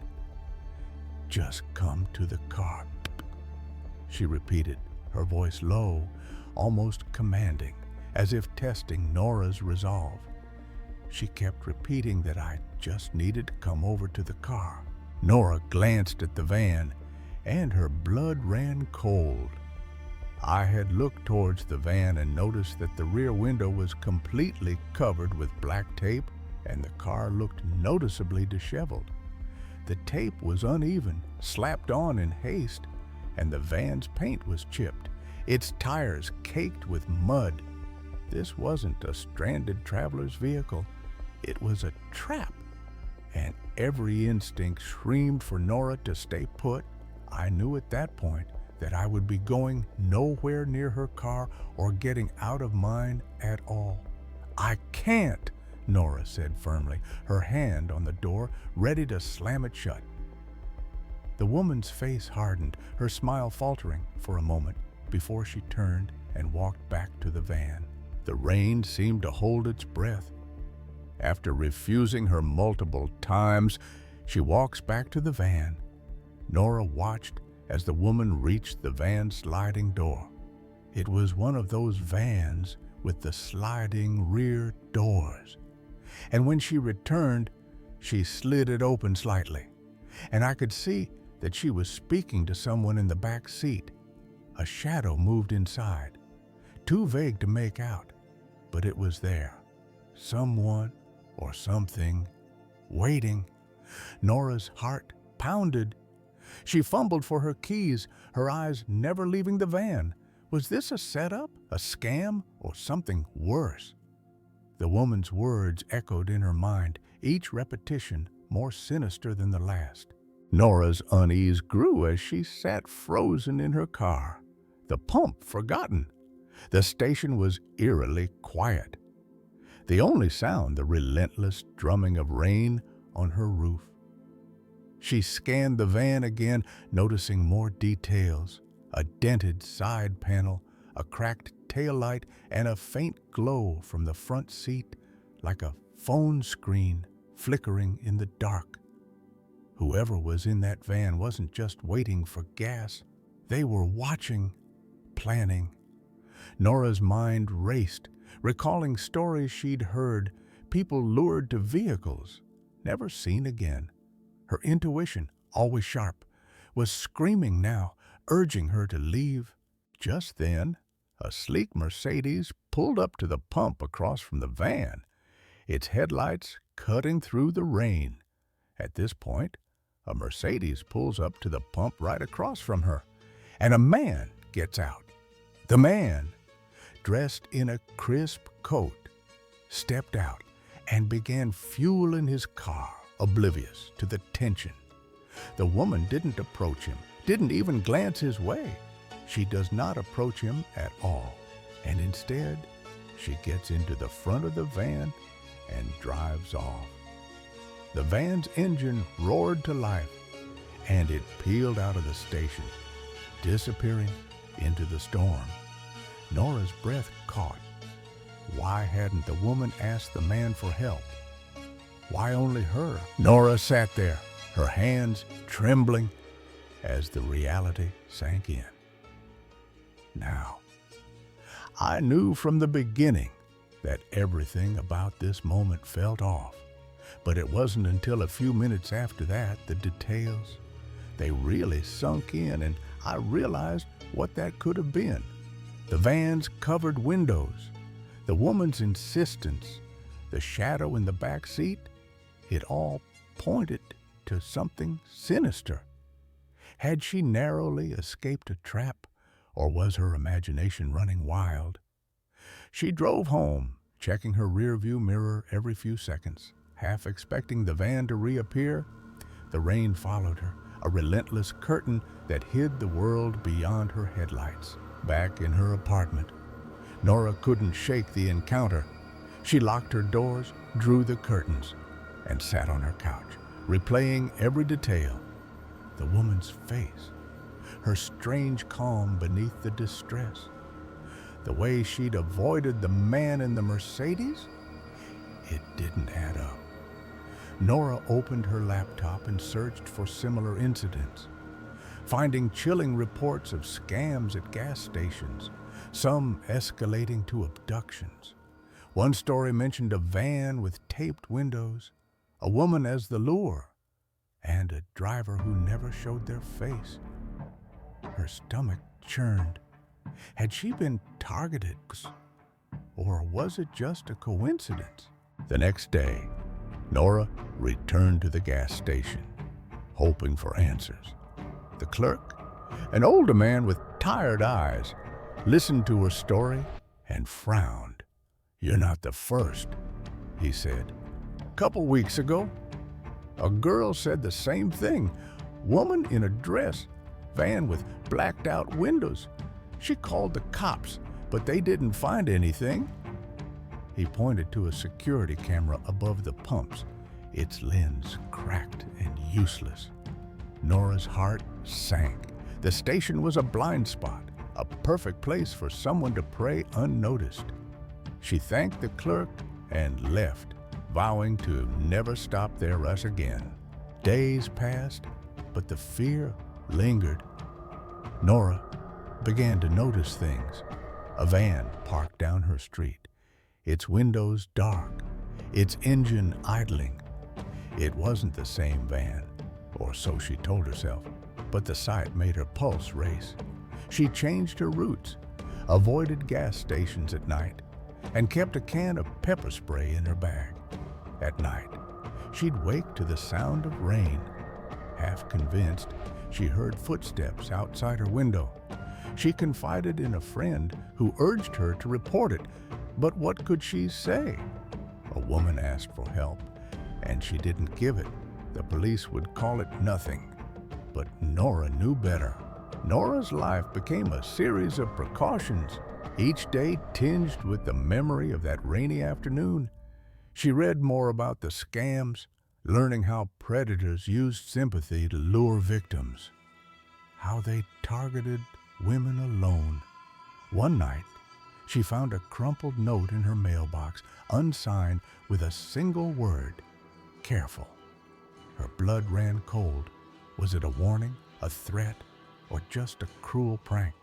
"Just come to the car," she repeated, her voice low, almost commanding, as if testing Nora's resolve. She kept repeating that I just needed to come over to the car. Nora glanced at the van, and her blood ran cold. I had looked towards the van and noticed that the rear window was completely covered with black tape, and the car looked noticeably disheveled. The tape was uneven, slapped on in haste, and the van's paint was chipped, its tires caked with mud. This wasn't a stranded traveler's vehicle. It was a trap, and every instinct screamed for Nora to stay put. I knew at that point that I would be going nowhere near her car or getting out of mine at all. "I can't," Nora said firmly, her hand on the door, ready to slam it shut. The woman's face hardened, her smile faltering for a moment before she turned and walked back to the van. The rain seemed to hold its breath. After refusing her multiple times, she walks back to the van. Nora watched as the woman reached the van's sliding door. It was one of those vans with the sliding rear doors. And when she returned, she slid it open slightly, and I could see that she was speaking to someone in the back seat. A shadow moved inside, too vague to make out, but it was there. Someone or something waiting. Nora's heart pounded. She fumbled for her keys, her eyes never leaving the van. Was this a setup, a scam, or something worse? The woman's words echoed in her mind, each repetition more sinister than the last. Nora's unease grew as she sat frozen in her car, the pump forgotten. The station was eerily quiet. The only sound, the relentless drumming of rain on her roof. She scanned the van again, noticing more details: a dented side panel, a cracked taillight, and a faint glow from the front seat, like a phone screen flickering in the dark. Whoever was in that van wasn't just waiting for gas. They were watching, planning. Nora's mind raced, recalling stories she'd heard, people lured to vehicles, never seen again. Her intuition, always sharp, was screaming now, urging her to leave. Just then, a sleek Mercedes pulled up to the pump across from the van, its headlights cutting through the rain. At this point, a Mercedes pulls up to the pump right across from her, and a man gets out. The man, dressed in a crisp coat, stepped out and began fueling his car, oblivious to the tension. The woman didn't approach him, didn't even glance his way. She does not approach him at all, and instead, she gets into the front of the van and drives off. The van's engine roared to life, and it peeled out of the station, disappearing into the storm. Nora's breath caught. Why hadn't the woman asked the man for help? Why only her? Nora sat there, her hands trembling as the reality sank in. Now, I knew from the beginning that everything about this moment felt off, but it wasn't until a few minutes after that the details, they really sunk in, and I realized what that could have been. The van's covered windows, the woman's insistence, the shadow in the back seat, it all pointed to something sinister. Had she narrowly escaped a trap, or was her imagination running wild? She drove home, checking her rearview mirror every few seconds, half expecting the van to reappear. The rain followed her, a relentless curtain that hid the world beyond her headlights. Back in her apartment, Nora couldn't shake the encounter. She locked her doors, drew the curtains, and sat on her couch, replaying every detail. The woman's face, her strange calm beneath the distress, the way she'd avoided the man in the Mercedes, it didn't add up. Nora opened her laptop and searched for similar incidents, finding chilling reports of scams at gas stations, some escalating to abductions. One story mentioned a van with taped windows, a woman as the lure, and a driver who never showed their face. Her stomach churned. Had she been targeted, or was it just a coincidence? The next day, Nora returned to the gas station, hoping for answers. The clerk, an older man with tired eyes, listened to her story and frowned. "You're not the first," he said. "Couple weeks ago, a girl said the same thing. Woman in a dress, van with blacked out windows. She called the cops, but they didn't find anything." He pointed to a security camera above the pumps, its lens cracked and useless. Nora's heart sank. The station was a blind spot, a perfect place for someone to prey unnoticed. She thanked the clerk and left, vowing to never stop their rush again. Days passed, but the fear lingered. Nora began to notice things. A van parked down her street, its windows dark, its engine idling. It wasn't the same van, or so she told herself, but the sight made her pulse race. She changed her routes, avoided gas stations at night, and kept a can of pepper spray in her bag. At night, she'd wake to the sound of rain. Half convinced, she heard footsteps outside her window. She confided in a friend who urged her to report it, but what could she say? A woman asked for help, and she didn't give it. The police would call it nothing. But Nora knew better. Nora's life became a series of precautions, each day tinged with the memory of that rainy afternoon. She read more about the scams, learning how predators used sympathy to lure victims, how they targeted women alone. One night, she found a crumpled note in her mailbox, unsigned, with a single word: careful. Her blood ran cold. Was it a warning, a threat, or just a cruel prank?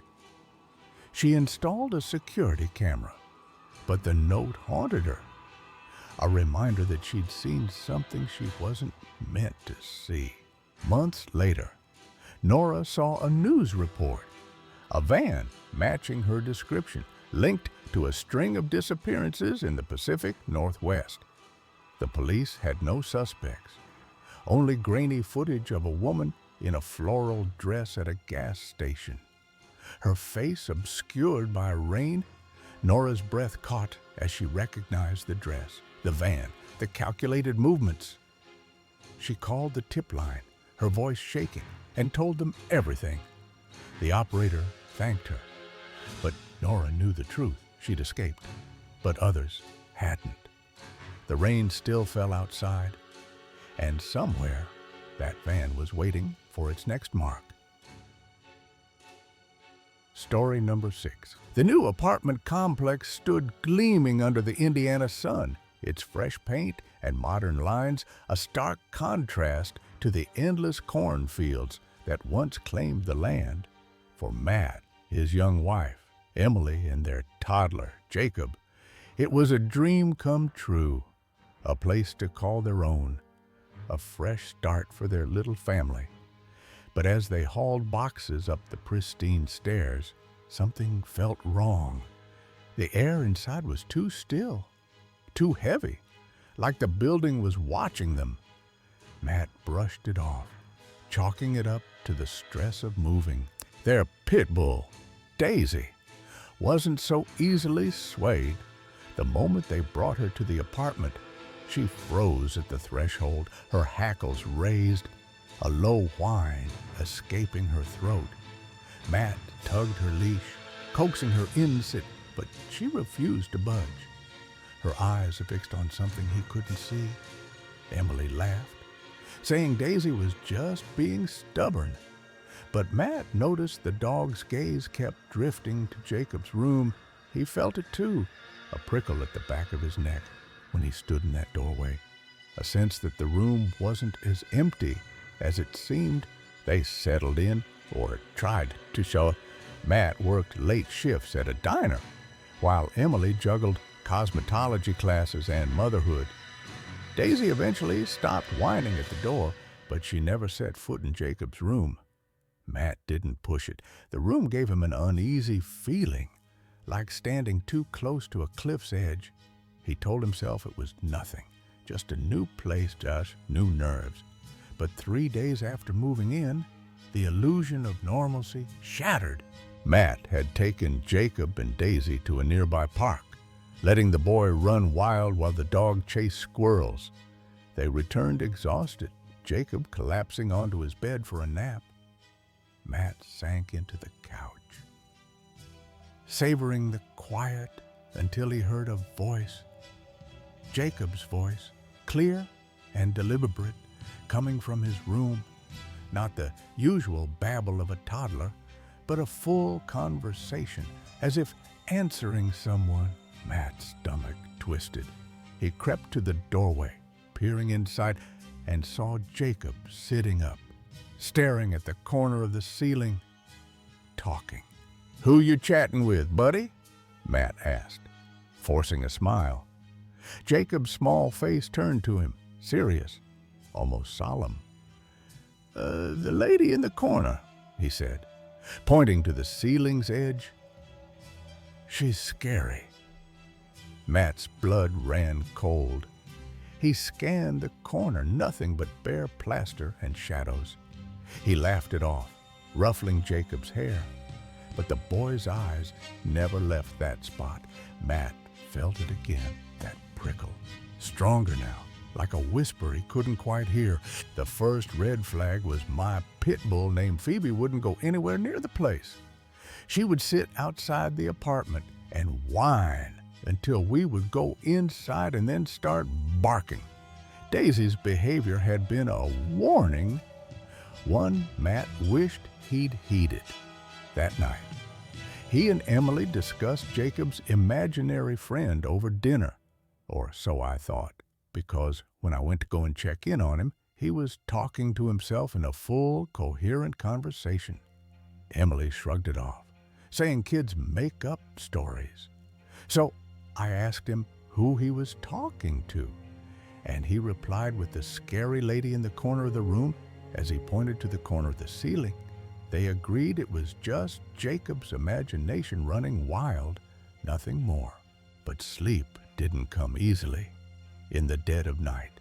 She installed a security camera, but the note haunted her, a reminder that she'd seen something she wasn't meant to see. Months later, Nora saw a news report, a van matching her description, linked to a string of disappearances in the Pacific Northwest. The police had no suspects, only grainy footage of a woman in a floral dress at a gas station. Her face obscured by rain, Nora's breath caught as she recognized the dress, the van, the calculated movements. She called the tip line, her voice shaking, and told them everything. The operator thanked her, but Nora knew the truth. She'd escaped, but others hadn't. The rain still fell outside, and somewhere that van was waiting for its next mark. Story number 6. The new apartment complex stood gleaming under the Indiana sun, its fresh paint and modern lines a stark contrast to the endless cornfields that once claimed the land. For Matt, his young wife, Emily, and their toddler, Jacob, it was a dream come true, a place to call their own, a fresh start for their little family. But as they hauled boxes up the pristine stairs, something felt wrong. The air inside was too still, too heavy, like the building was watching them. Matt brushed it off, chalking it up to the stress of moving. Their pit bull, Daisy, wasn't so easily swayed. The moment they brought her to the apartment, she froze at the threshold, her hackles raised, a low whine escaping her throat. Matt tugged her leash, coaxing her in to sit, but she refused to budge. Her eyes fixed on something he couldn't see. Emily laughed. saying Daisy was just being stubborn. But Matt noticed the dog's gaze kept drifting to Jacob's room. He felt it too, a prickle at the back of his neck when he stood in that doorway, a sense that the room wasn't as empty as it seemed. They settled in, or tried to show. Matt worked late shifts at a diner, while Emily juggled cosmetology classes and motherhood. Daisy eventually stopped whining at the door, but she never set foot in Jacob's room. Matt didn't push it. The room gave him an uneasy feeling, like standing too close to a cliff's edge. He told himself it was nothing, just a new place, just new nerves. But 3 days after moving in, the illusion of normalcy shattered. Matt had taken Jacob and Daisy to a nearby park, letting the boy run wild while the dog chased squirrels. They returned exhausted, Jacob collapsing onto his bed for a nap. Matt sank into the couch, savoring the quiet until he heard a voice. Jacob's voice, clear and deliberate, coming from his room. Not the usual babble of a toddler, but a full conversation, as if answering someone. Matt's stomach twisted. He crept to the doorway, peering inside, and saw Jacob sitting up, staring at the corner of the ceiling, talking. "Who you chatting with, buddy?" Matt asked, forcing a smile. Jacob's small face turned to him, serious, almost solemn. The lady in the corner," he said, pointing to the ceiling's edge. "She's scary." Matt's blood ran cold. He scanned the corner, nothing but bare plaster and shadows. He laughed it off, ruffling Jacob's hair. But the boy's eyes never left that spot. Matt felt it again, that prickle, stronger now, like a whisper he couldn't quite hear. The first red flag was my pit bull named Phoebe wouldn't go anywhere near the place. She would sit outside the apartment and whine until we would go inside and then start barking. Daisy's behavior had been a warning, one Matt wished he'd heeded. That night, he and Emily discussed Jacob's imaginary friend over dinner, or so I thought, because when I went to go and check in on him, he was talking to himself in a full, coherent conversation. Emily shrugged it off, saying kids make up stories. So I asked him who he was talking to, and he replied with the scary lady in the corner of the room as he pointed to the corner of the ceiling. They agreed it was just Jacob's imagination running wild, nothing more. But sleep didn't come easily. In the dead of night,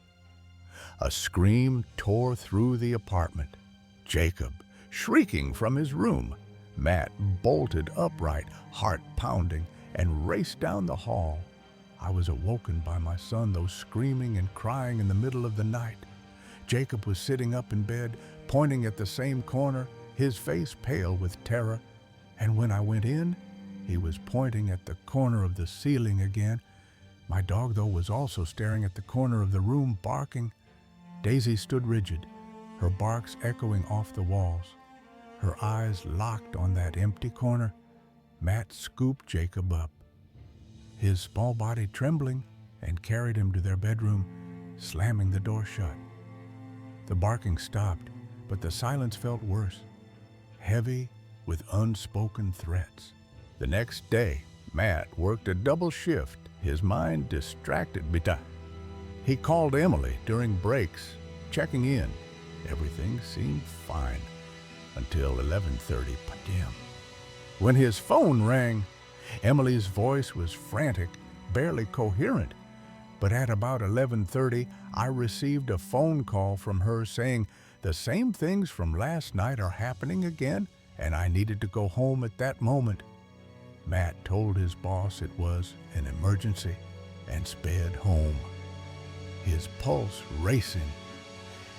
a scream tore through the apartment. Jacob, shrieking from his room. Matt bolted upright, heart pounding, and raced down the hall. I was awoken by my son, though screaming and crying in the middle of the night. Jacob was sitting up in bed, pointing at the same corner, his face pale with terror. And when I went in, he was pointing at the corner of the ceiling again. My dog, though, was also staring at the corner of the room, barking. Daisy stood rigid, her barks echoing off the walls. Her eyes locked on that empty corner. Matt scooped Jacob up, his small body trembling, and carried him to their bedroom, slamming the door shut. The barking stopped, but the silence felt worse, heavy with unspoken threats. The next day, Matt worked a double shift, his mind distracted. He called Emily during breaks, checking in. Everything seemed fine until 11:30 p.m. When his phone rang, Emily's voice was frantic, barely coherent. But at about 11:30, I received a phone call from her saying the same things from last night are happening again, and I needed to go home at that moment. Matt told his boss it was an emergency and sped home, his pulse racing.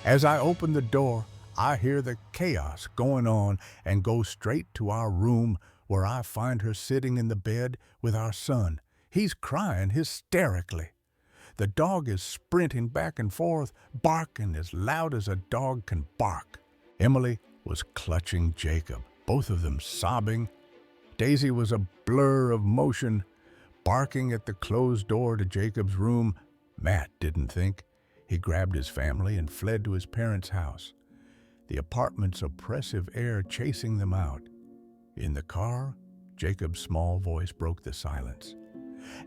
As I open the door, I hear the chaos going on and go straight to our room, where I find her sitting in the bed with our son. He's crying hysterically. The dog is sprinting back and forth, barking as loud as a dog can bark. Emily was clutching Jacob, both of them sobbing. Daisy was a blur of motion, barking at the closed door to Jacob's room. Matt didn't think. He grabbed his family and fled to his parents' house, the apartment's oppressive air chasing them out. In the car, Jacob's small voice broke the silence.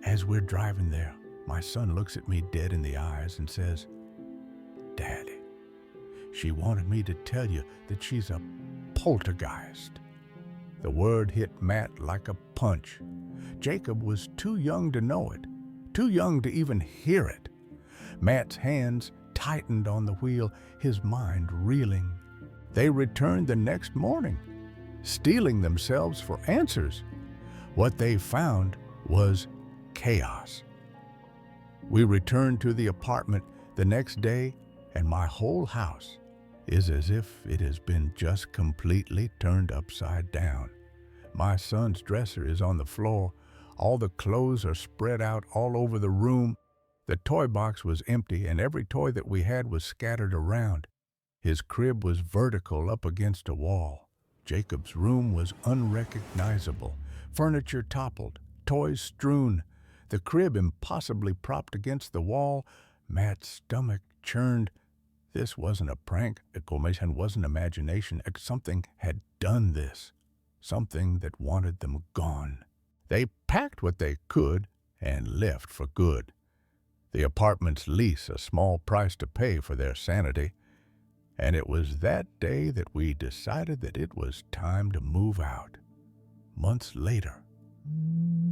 As we're driving there, my son looks at me dead in the eyes and says, "Daddy, she wanted me to tell you that she's a poltergeist." The word hit Matt like a punch. Jacob was too young to know it, too young to even hear it. Matt's hands tightened on the wheel, his mind reeling. They returned the next morning, steeling themselves for answers. What they found was chaos. We returned to the apartment the next day, and my whole house is as if it has been just completely turned upside down. My son's dresser is on the floor. All the clothes are spread out all over the room. The toy box was empty, and every toy that we had was scattered around. His crib was vertical up against a wall. Jacob's room was unrecognizable. Furniture toppled, toys strewn, the crib impossibly propped against the wall. Matt's stomach churned. This wasn't a prank. It wasn't imagination. Something had done this. Something that wanted them gone. They packed what they could and left for good. The apartment's lease a small price to pay for their sanity. And it was that day that we decided that it was time to move out. Months later,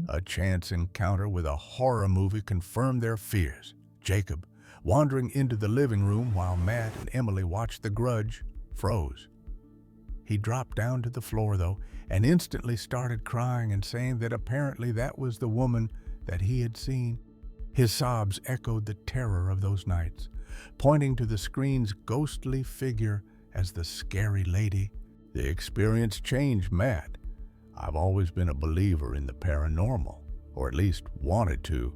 a chance encounter with a horror movie confirmed their fears. Jacob, wandering into the living room while Matt and Emily watched The Grudge, froze. He dropped down to the floor, though, and instantly started crying and saying that apparently that was the woman that he had seen. His sobs echoed the terror of those nights, pointing to the screen's ghostly figure as the scary lady. The experience changed Matt. I've always been a believer in the paranormal, or at least wanted to,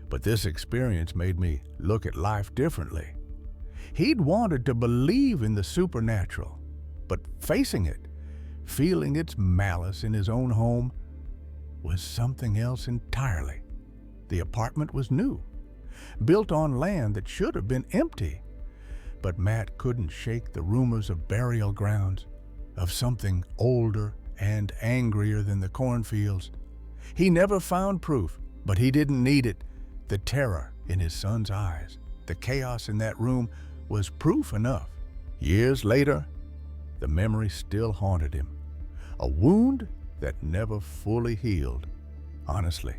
but this experience made me look at life differently. He'd wanted to believe in the supernatural, but facing it, feeling its malice in his own home, was something else entirely. The apartment was new, built on land that should have been empty, but Matt couldn't shake the rumors of burial grounds, of something older and angrier than the cornfields. He never found proof, but he didn't need it. The terror in his son's eyes, the chaos in that room, was proof enough. Years later, the memory still haunted him, a wound that never fully healed. Honestly,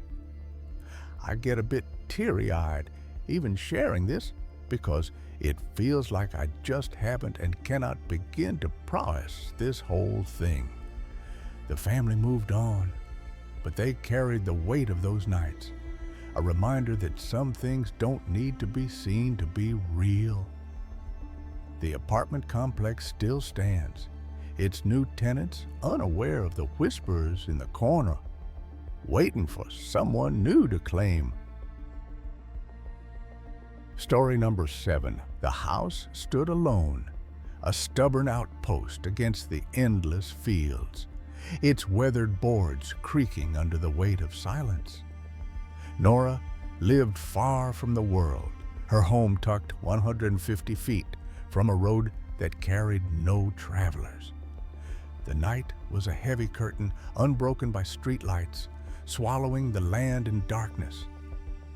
I get a bit teary-eyed even sharing this because it feels like I just haven't and cannot begin to process this whole thing. The family moved on, but they carried the weight of those nights, a reminder that some things don't need to be seen to be real. The apartment complex still stands, its new tenants unaware of the whispers in the corner, waiting for someone new to claim. Story number 7. The house stood alone, a stubborn outpost against the endless fields, its weathered boards creaking under the weight of silence. Nora lived far from the world, her home tucked 150 feet from a road that carried no travelers. The night was a heavy curtain unbroken by streetlights, swallowing the land in darkness.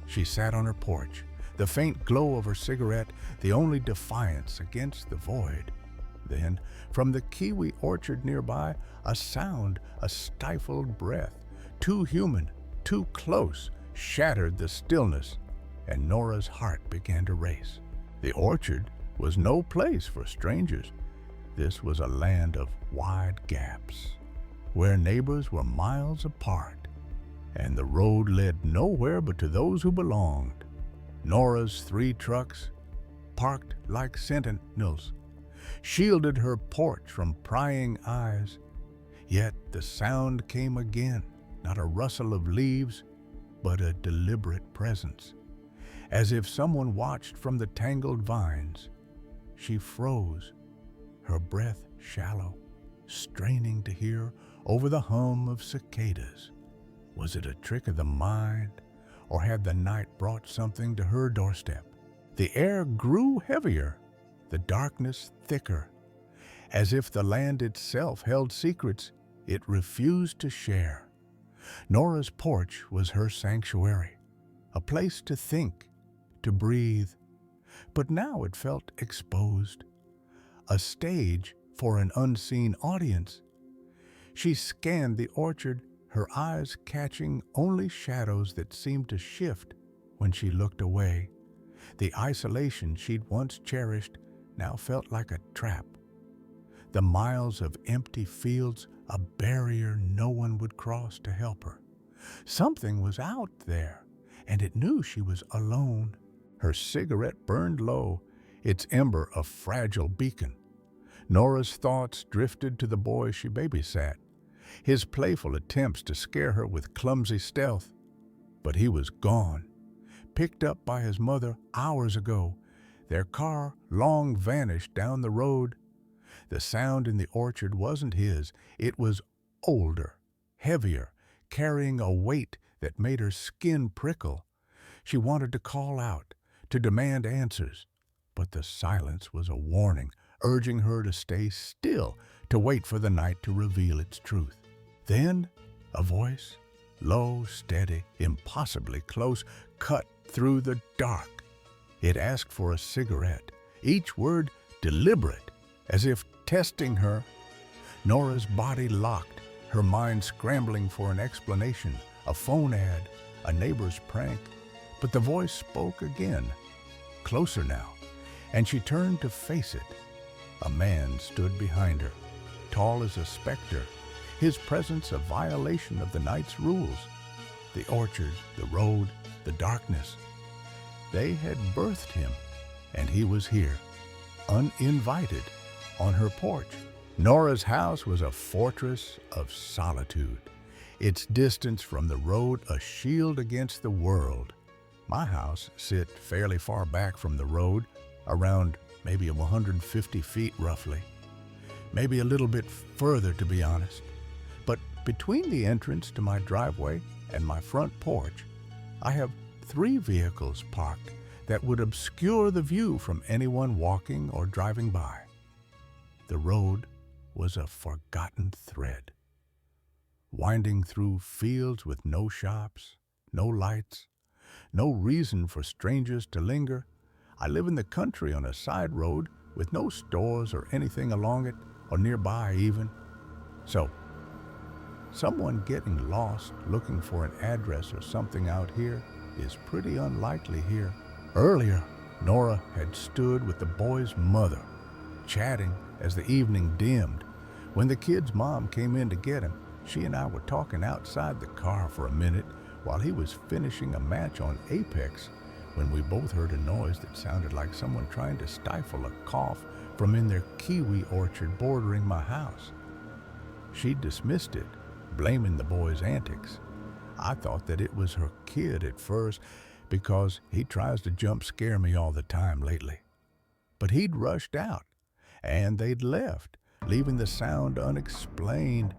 She sat on her porch, the faint glow of her cigarette the only defiance against the void. Then, from the kiwi orchard nearby, a sound, a stifled breath, too human, too close, shattered the stillness, and Nora's heart began to race. The orchard was no place for strangers. This was a land of wide gaps, where neighbors were miles apart, and the road led nowhere but to those who belonged. Nora's 3 trucks, parked like sentinels, shielded her porch from prying eyes. Yet the sound came again, not a rustle of leaves, but a deliberate presence. as if someone watched from the tangled vines. She froze, her breath shallow, straining to hear over the hum of cicadas. Was it a trick of the mind, or had the night brought something to her doorstep? The air grew heavier, the darkness thicker, as if the land itself held secrets it refused to share. Nora's porch was her sanctuary, a place to think, to breathe, but now it felt exposed, a stage for an unseen audience. She scanned the orchard, her eyes catching only shadows that seemed to shift when she looked away. The isolation she'd once cherished now felt like a trap. The miles of empty fields, a barrier no one would cross to help her. Something was out there, and it knew she was alone. Her cigarette burned low, its ember a fragile beacon. Nora's thoughts drifted to the boy she babysat, his playful attempts to scare her with clumsy stealth. But he was gone, picked up by his mother hours ago, their car long vanished down the road. The sound in the orchard wasn't his. It was older, heavier, carrying a weight that made her skin prickle. She wanted to call out, to demand answers, but the silence was a warning, urging her to stay still, to wait for the night to reveal its truth. Then a voice, low, steady, impossibly close, cut through the dark. It asked for a cigarette, each word deliberate, as if testing her. Nora's body locked, her mind scrambling for an explanation, a phone ad, a neighbor's prank. But the voice spoke again, closer now, and she turned to face it. A man stood behind her, tall as a specter, his presence a violation of the night's rules. The orchard, the road, the darkness. They had birthed him, and he was here, uninvited, on her porch. Nora's house was a fortress of solitude, its distance from the road a shield against the world. My house sit fairly far back from the road, around maybe 150 feet roughly. Maybe a little bit further, to be honest. But between the entrance to my driveway and my front porch, I have 3 vehicles parked that would obscure the view from anyone walking or driving by. The road was a forgotten thread, winding through fields with no shops, no lights, no reason for strangers to linger. I live in the country on a side road with no stores or anything along it, or nearby even. So, someone getting lost looking for an address or something out here is pretty unlikely here. Earlier, Nora had stood with the boy's mother, chatting as the evening dimmed. When the kid's mom came in to get him, she and I were talking outside the car for a minute while he was finishing a match on Apex, when we both heard a noise that sounded like someone trying to stifle a cough from in their kiwi orchard bordering my house. She dismissed it, blaming the boy's antics. I thought that it was her kid at first, because he tries to jump scare me all the time lately. But he'd rushed out, and they'd left, leaving the sound unexplained.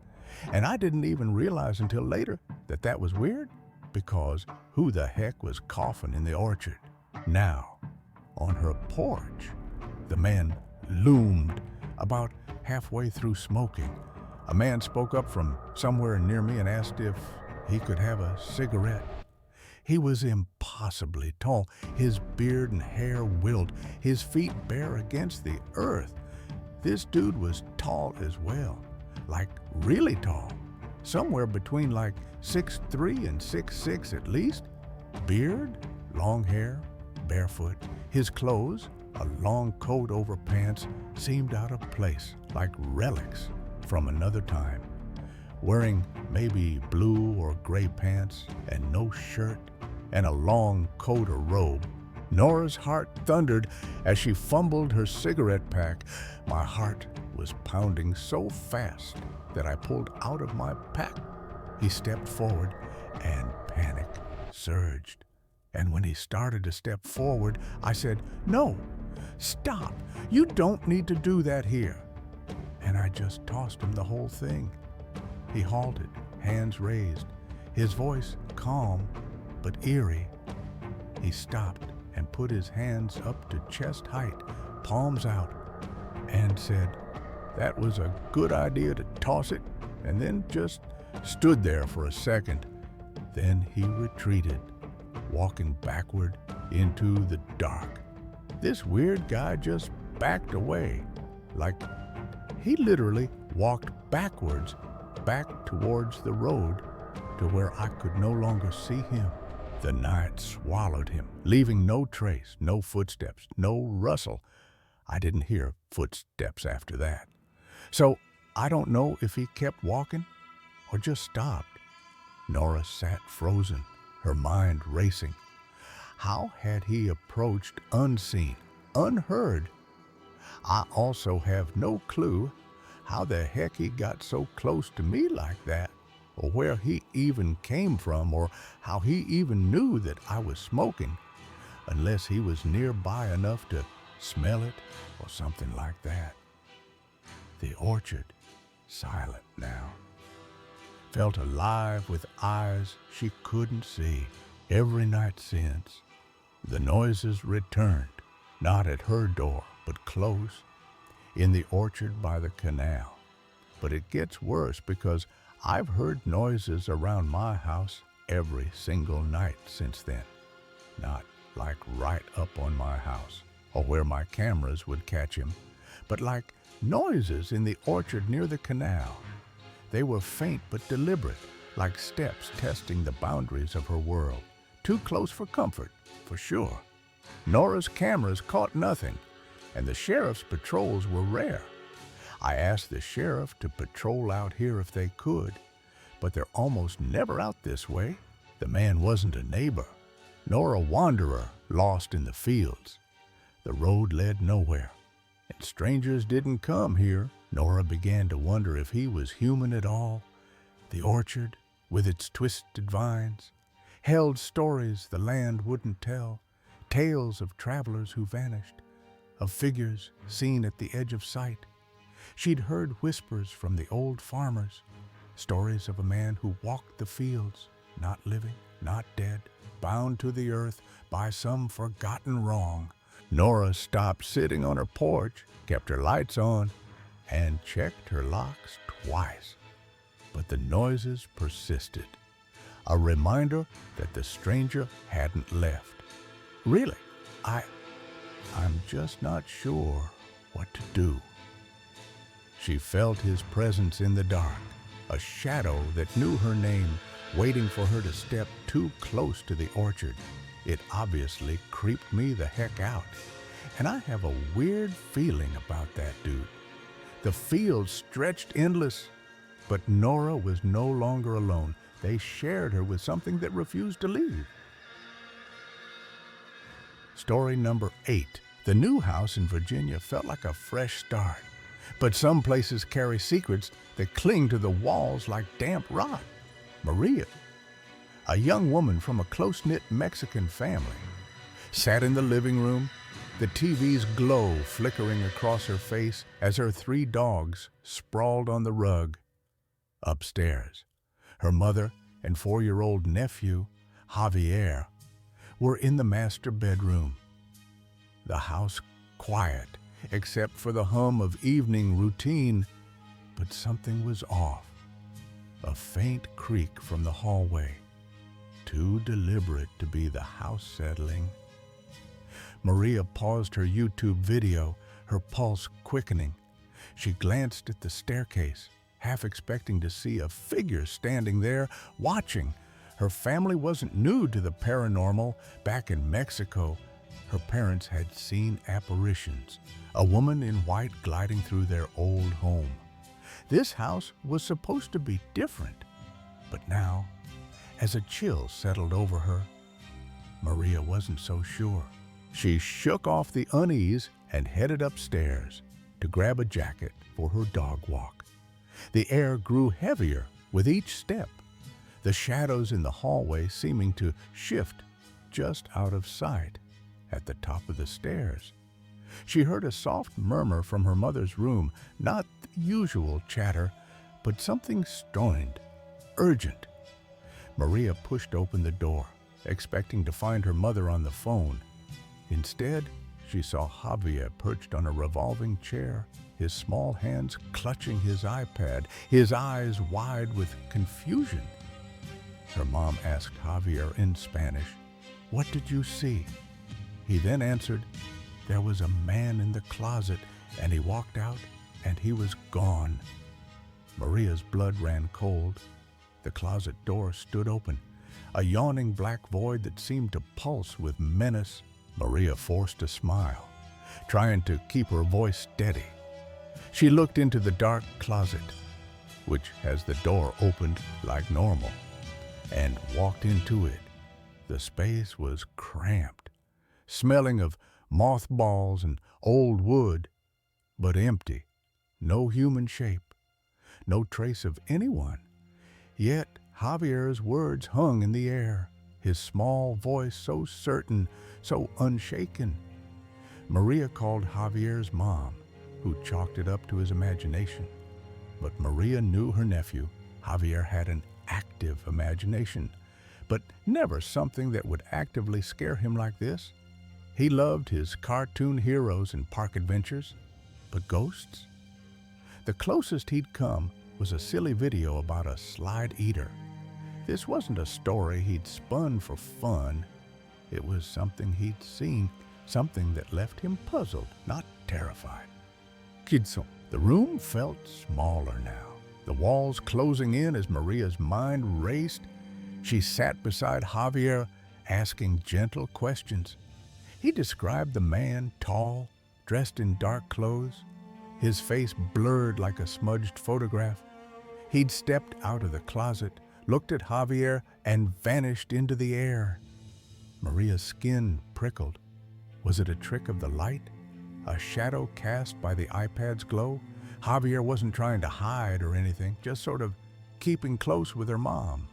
And I didn't even realize until later that that was weird, because who the heck was coughing in the orchard? Now, on her porch, the man loomed, about halfway through smoking. A man spoke up from somewhere near me and asked if he could have a cigarette. He was impossibly tall, his beard and hair willed, his feet bare against the earth. This dude was tall as well, like really tall, somewhere between like 6'3" and 6'6" at least. Beard, long hair, barefoot. His clothes, a long coat over pants, seemed out of place, like relics from another time. Wearing maybe blue or gray pants and no shirt and a long coat or robe. Nora's heart thundered as she fumbled her cigarette pack. My heart was pounding so fast that I pulled out of my pack. He stepped forward and panic surged. And when he started to step forward, I said, "No, stop. You don't need to do that here." And I just tossed him the whole thing. He halted, hands raised, his voice calm but eerie. He stopped and put his hands up to chest height, palms out, and said, "That was a good idea to toss it," and then just stood there for a second. Then he retreated, walking backward into the dark. This weird guy just backed away, like he literally walked backwards, back towards the road to where I could no longer see him. The night swallowed him, leaving no trace, no footsteps, no rustle. I didn't hear footsteps after that. So I don't know if he kept walking or just stopped. Nora sat frozen, her mind racing. How had he approached unseen, unheard? I also have no clue how the heck he got so close to me like that, or where he even came from, or how he even knew that I was smoking, unless he was nearby enough to smell it or something like that. The orchard, silent now, felt alive with eyes she couldn't see. Every night since, the noises returned, not at her door, but close, in the orchard by the canal. But it gets worse because I've heard noises around my house every single night since then. Not like right up on my house or where my cameras would catch him, but like noises in the orchard near the canal. They were faint but deliberate, like steps testing the boundaries of her world. Too close for comfort, for sure. Nora's cameras caught nothing, and the sheriff's patrols were rare. I asked the sheriff to patrol out here if they could, but they're almost never out this way. The man wasn't a neighbor, nor a wanderer lost in the fields. The road led nowhere, and strangers didn't come here. Nora began to wonder if he was human at all. The orchard, with its twisted vines, held stories the land wouldn't tell, tales of travelers who vanished, of figures seen at the edge of sight. She'd heard whispers from the old farmers, stories of a man who walked the fields, not living, not dead, bound to the earth by some forgotten wrong. Nora stopped sitting on her porch, kept her lights on, and checked her locks twice. But the noises persisted, a reminder that the stranger hadn't left. Really, I'm just not sure what to do. She felt his presence in the dark, a shadow that knew her name, waiting for her to step too close to the orchard. It obviously creeped me the heck out, and I have a weird feeling about that dude. The fields stretched endless, but Nora was no longer alone. They shared her with something that refused to leave. Story number 8. The new house in Virginia felt like a fresh start, but some places carry secrets that cling to the walls like damp rot. Maria, a young woman from a close-knit Mexican family, sat in the living room, the TV's glow flickering across her face as her 3 dogs sprawled on the rug. Upstairs, her mother and 4-year-old nephew, Javier, were in the master bedroom. The house quiet, except for the hum of evening routine, but something was off. A faint creak from the hallway, too deliberate to be the house settling. Maria paused her YouTube video, her pulse quickening. She glanced at the staircase, half expecting to see a figure standing there, watching. Her family wasn't new to the paranormal. Back in Mexico, her parents had seen apparitions, a woman in white gliding through their old home. This house was supposed to be different, but now, as a chill settled over her, Maria wasn't so sure. She shook off the unease and headed upstairs to grab a jacket for her dog walk. The air grew heavier with each step, the shadows in the hallway seeming to shift just out of sight, at the top of the stairs. She heard a soft murmur from her mother's room, not the usual chatter, but something strained, urgent. Maria pushed open the door, expecting to find her mother on the phone. Instead, she saw Javier perched on a revolving chair, his small hands clutching his iPad, his eyes wide with confusion. Her mom asked Javier in Spanish, "What did you see?" He then answered, "There was a man in the closet, and he walked out, and he was gone." Maria's blood ran cold. The closet door stood open, a yawning black void that seemed to pulse with menace. Maria forced a smile, trying to keep her voice steady. She looked into the dark closet, which has the door opened like normal, and walked into it. The space was cramped, smelling of mothballs and old wood, but empty. No human shape, no trace of anyone. Yet Javier's words hung in the air, his small voice so certain, so unshaken. Maria called Javier's mom, who chalked it up to his imagination. But Maria knew her nephew. Javier had an active imagination, but never something that would actively scare him like this. He loved his cartoon heroes and park adventures, but ghosts? The closest he'd come was a silly video about a slide eater. This wasn't a story he'd spun for fun. It was something he'd seen, something that left him puzzled, not terrified. Kidson. The room felt smaller now, the walls closing in as Maria's mind raced. She sat beside Javier, asking gentle questions. He described the man, tall, dressed in dark clothes, his face blurred like a smudged photograph. He'd stepped out of the closet, looked at Javier, and vanished into the air. Maria's skin prickled. Was it a trick of the light? A shadow cast by the iPad's glow? Javier wasn't trying to hide or anything, just sort of keeping close with her mom.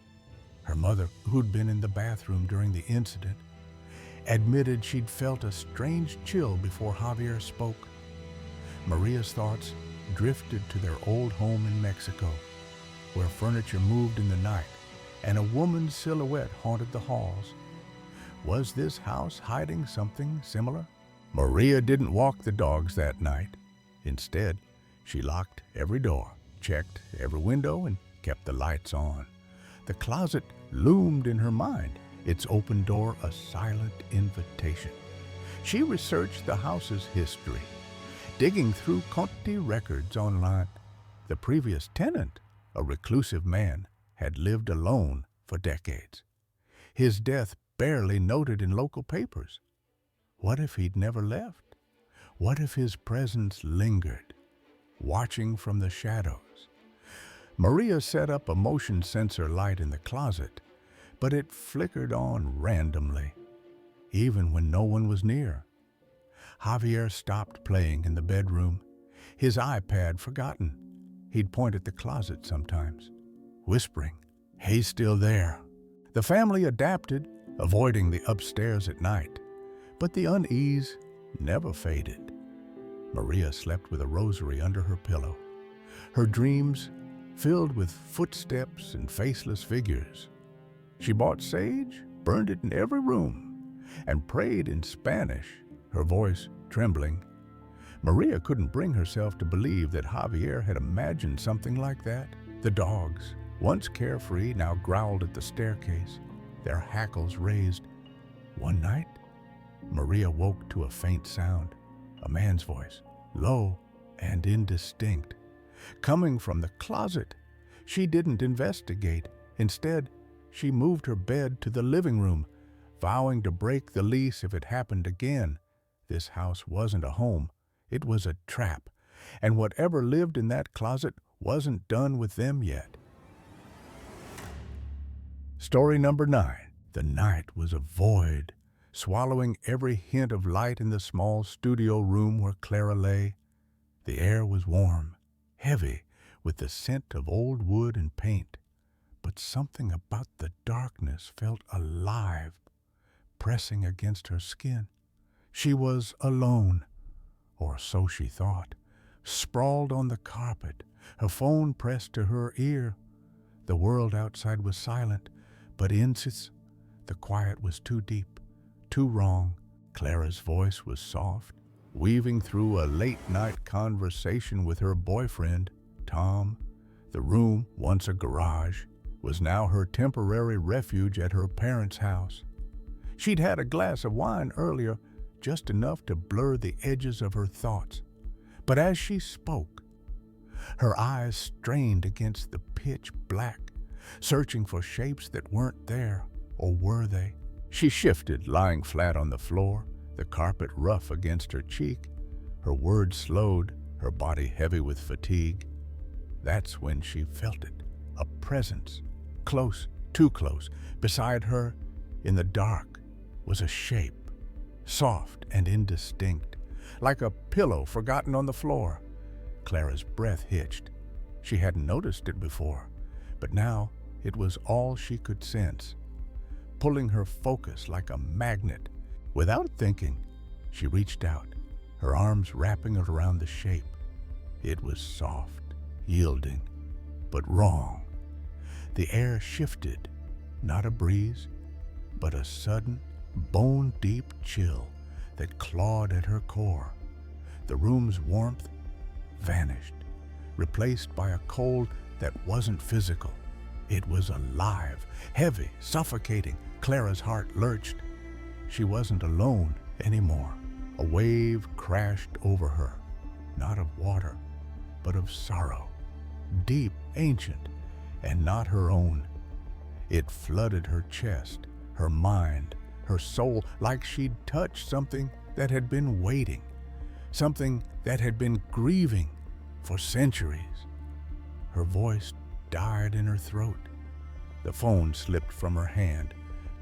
Her mother, who'd been in the bathroom during the incident, admitted she'd felt a strange chill before Javier spoke. Maria's thoughts drifted to their old home in Mexico, where furniture moved in the night and a woman's silhouette haunted the halls. Was this house hiding something similar? Maria didn't walk the dogs that night. Instead, she locked every door, checked every window, and kept the lights on. The closet loomed in her mind, its open door a silent invitation. She researched the house's history, digging through county records online. The previous tenant, a reclusive man, had lived alone for decades. His death barely noted in local papers. What if he'd never left? What if his presence lingered, watching from the shadows? Maria set up a motion sensor light in the closet, but it flickered on randomly, even when no one was near. Javier stopped playing in the bedroom, his iPad forgotten. He'd point at the closet sometimes, whispering, "He's still there." The family adapted, avoiding the upstairs at night, but the unease never faded. Maria slept with a rosary under her pillow, her dreams filled with footsteps and faceless figures. She bought sage, burned it in every room, and prayed in Spanish, her voice trembling. Maria couldn't bring herself to believe that Javier had imagined something like that. The dogs, once carefree, now growled at the staircase, their hackles raised. One night, Maria woke to a faint sound, a man's voice, low and indistinct, coming from the closet. She didn't investigate. Instead, she moved her bed to the living room, vowing to break the lease if it happened again. This house wasn't a home. It was a trap, and whatever lived in that closet wasn't done with them yet. Story number 9. The night was a void, swallowing every hint of light in the small studio room where Clara lay. The air was warm, heavy, with the scent of old wood and paint. But something about the darkness felt alive, pressing against her skin. She was alone, or so she thought, sprawled on the carpet, her phone pressed to her ear. The world outside was silent, but inside, the quiet was too deep, too wrong. Clara's voice was soft, weaving through a late-night conversation with her boyfriend, Tom. The room, once a garage, was now her temporary refuge at her parents' house. She'd had a glass of wine earlier, just enough to blur the edges of her thoughts. But as she spoke, her eyes strained against the pitch black, searching for shapes that weren't there, or were they? She shifted, lying flat on the floor, the carpet rough against her cheek. Her words slowed, her body heavy with fatigue. That's when she felt it, a presence, close, too close. Beside her, in the dark, was a shape, soft and indistinct, like a pillow forgotten on the floor. Clara's breath hitched. She hadn't noticed it before, but now it was all she could sense, pulling her focus like a magnet. Without thinking, she reached out, her arms wrapping around the shape. It was soft, yielding, but wrong. The air shifted, not a breeze, but a sudden, bone-deep chill that clawed at her core. The room's warmth vanished, replaced by a cold that wasn't physical. It was alive, heavy, suffocating. Clara's heart lurched. She wasn't alone anymore. A wave crashed over her, not of water, but of sorrow, deep, ancient, and not her own. It flooded her chest, her mind, her soul, like she'd touched something that had been waiting, something that had been grieving for centuries. Her voice died in her throat. The phone slipped from her hand,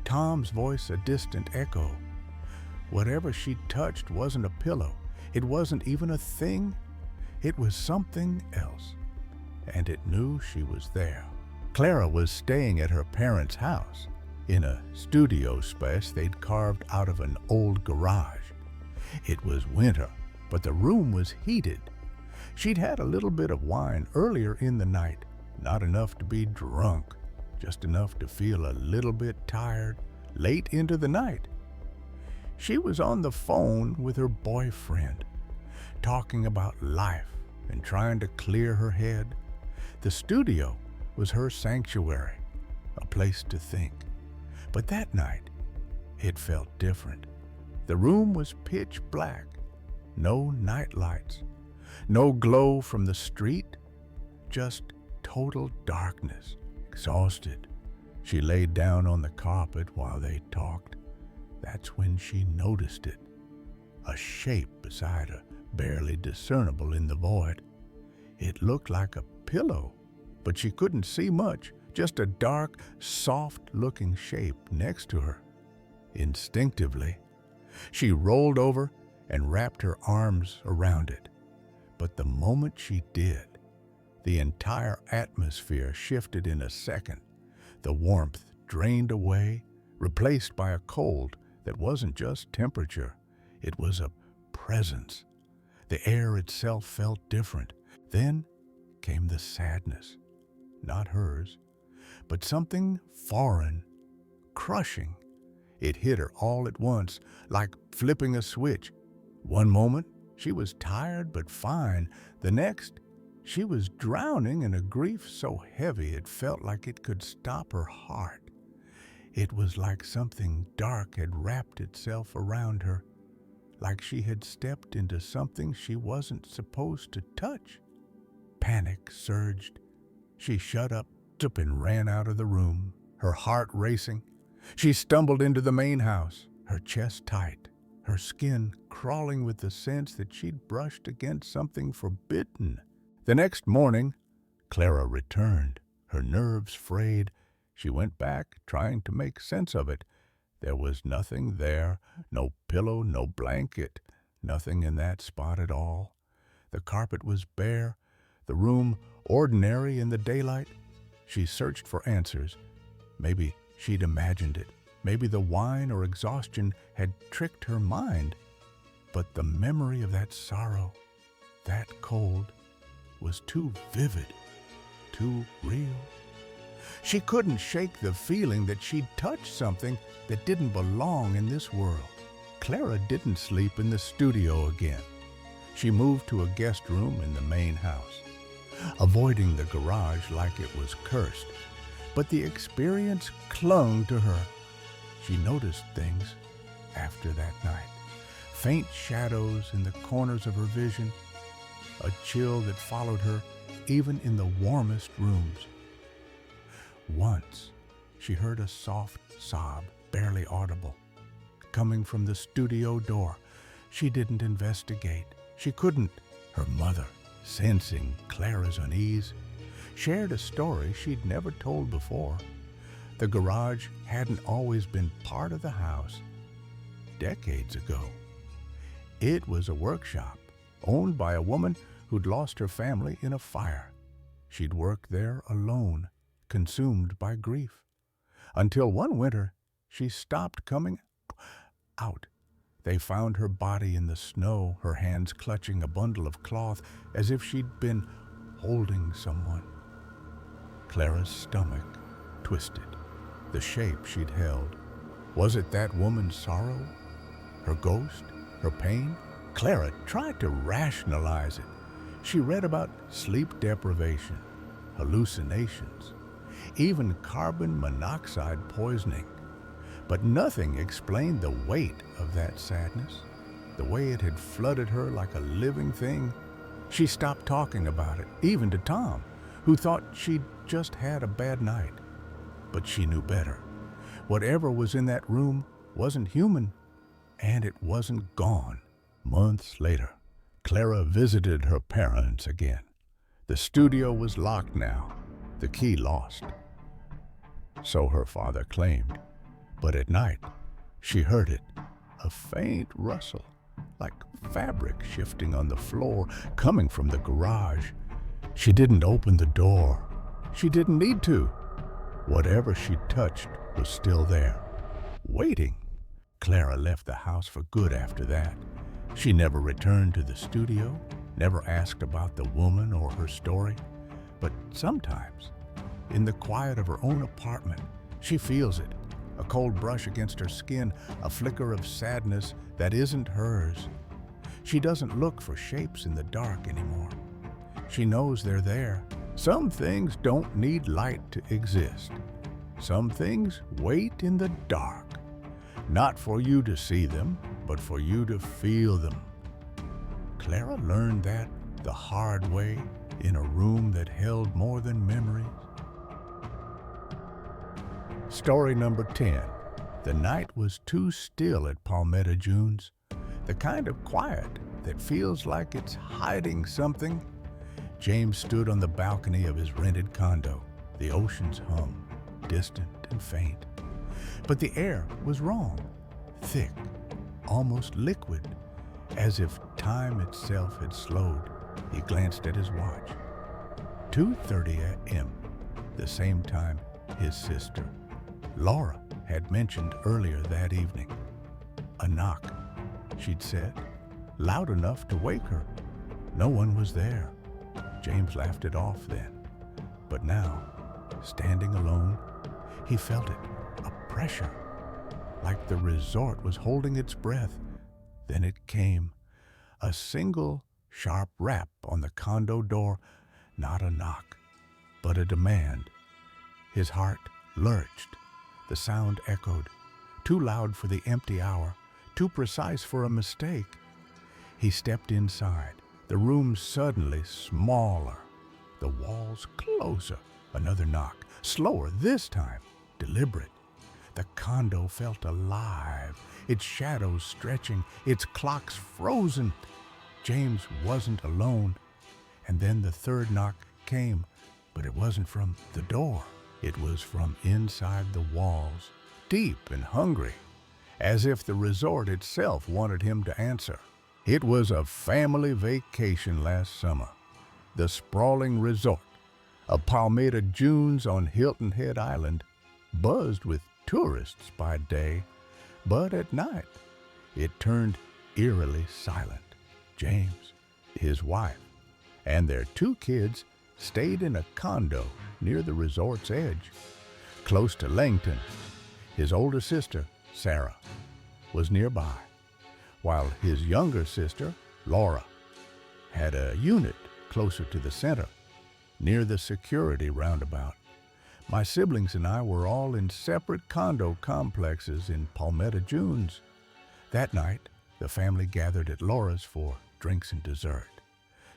Tom's voice a distant echo. Whatever she'd touched wasn't a pillow. It wasn't even a thing. It was something else, and it knew she was there. Clara was staying at her parents' house, in a studio space they'd carved out of an old garage. It was winter, but the room was heated. She'd had a little bit of wine earlier in the night, not enough to be drunk, just enough to feel a little bit tired late into the night. She was on the phone with her boyfriend, talking about life and trying to clear her head. The studio was her sanctuary, a place to think. But that night, it felt different. The room was pitch black, no night lights, no glow from the street, just total darkness. Exhausted, she laid down on the carpet while they talked. That's when she noticed it, a shape beside her, barely discernible in the void. It looked like a pillow, but she couldn't see much, just a dark, soft-looking shape next to her. Instinctively, she rolled over and wrapped her arms around it. But the moment she did, the entire atmosphere shifted in a second. The warmth drained away, replaced by a cold that wasn't just temperature. It was a presence. The air itself felt different. Then came the sadness. Not hers, but something foreign, crushing. It hit her all at once, like flipping a switch. One moment, she was tired but fine. The next, she was drowning in a grief so heavy it felt like it could stop her heart. It was like something dark had wrapped itself around her, like she had stepped into something she wasn't supposed to touch. Panic surged. She shut up and ran out of the room, her heart racing. She stumbled into the main house, her chest tight, her skin crawling with the sense that she'd brushed against something forbidden. The next morning, Clara returned, her nerves frayed. She went back, trying to make sense of it. There was nothing there, no pillow, no blanket, nothing in that spot at all. The carpet was bare, the room ordinary in the daylight. She searched for answers. Maybe she'd imagined it. Maybe the wine or exhaustion had tricked her mind, but the memory of that sorrow, that cold, was too vivid, too real. She couldn't shake the feeling that she'd touched something that didn't belong in this world. Clara didn't sleep in the studio again. She moved to a guest room in the main house, avoiding the garage like it was cursed. But the experience clung to her. She noticed things after that night. Faint shadows in the corners of her vision, a chill that followed her even in the warmest rooms. Once, she heard a soft sob, barely audible, coming from the studio door. She didn't investigate. She couldn't. Her mother, sensing Clara's unease, shared a story she'd never told before. The garage hadn't always been part of the house. Decades ago, it was a workshop owned by a woman who'd lost her family in a fire. She'd worked there alone, consumed by grief, until one winter she stopped coming out. They found her body in the snow, her hands clutching a bundle of cloth as if she'd been holding someone. Clara's stomach twisted. The shape she'd held. Was it that woman's sorrow? Her ghost? Her pain? Clara tried to rationalize it. She read about sleep deprivation, hallucinations, even carbon monoxide poisoning. But nothing explained the weight of that sadness, the way it had flooded her like a living thing. She stopped talking about it, even to Tom, who thought she'd just had a bad night. But she knew better. Whatever was in that room wasn't human, and it wasn't gone. Months later, Clara visited her parents again. The studio was locked now, the key lost. So her father claimed. But at night, she heard it, a faint rustle, like fabric shifting on the floor, coming from the garage. She didn't open the door. She didn't need to. Whatever she touched was still there, waiting. Clara left the house for good after that. She never returned to the studio, never asked about the woman or her story. But sometimes, in the quiet of her own apartment, she feels it. A cold brush against her skin, a flicker of sadness that isn't hers. She doesn't look for shapes in the dark anymore. She knows they're there. Some things don't need light to exist. Some things wait in the dark, not for you to see them, but for you to feel them. Clara learned that the hard way in a room that held more than memories. Story number 10. The night was too still at Palmetto June's, the kind of quiet that feels like it's hiding something. James stood on the balcony of his rented condo. The ocean's hum, distant and faint. But the air was wrong, thick, almost liquid, as if time itself had slowed. He glanced at his watch. 2:30 a.m., the same time his sister, Laura, had mentioned earlier that evening. A knock, she'd said, loud enough to wake her. No one was there. James laughed it off then. But now, standing alone, he felt it, a pressure, like the resort was holding its breath. Then it came, a single sharp rap on the condo door, not a knock, but a demand. His heart lurched. The sound echoed, too loud for the empty hour, too precise for a mistake. He stepped inside, the room suddenly smaller, the walls closer. Another knock, slower this time, deliberate. The condo felt alive, its shadows stretching, its clocks frozen. James wasn't alone. And then the third knock came, but it wasn't from the door. It was from inside the walls, deep and hungry, as if the resort itself wanted him to answer. It was a family vacation last summer. The sprawling resort of Palmetto June's on Hilton Head Island buzzed with tourists by day, but at night it turned eerily silent. James, his wife, and their 2 kids stayed in a condo near the resort's edge, close to Langton. His older sister, Sarah, was nearby, while his younger sister, Laura, had a unit closer to the center, near the security roundabout. My siblings and I were all in separate condo complexes in Palmetto Dunes. That night, the family gathered at Laura's for drinks and dessert.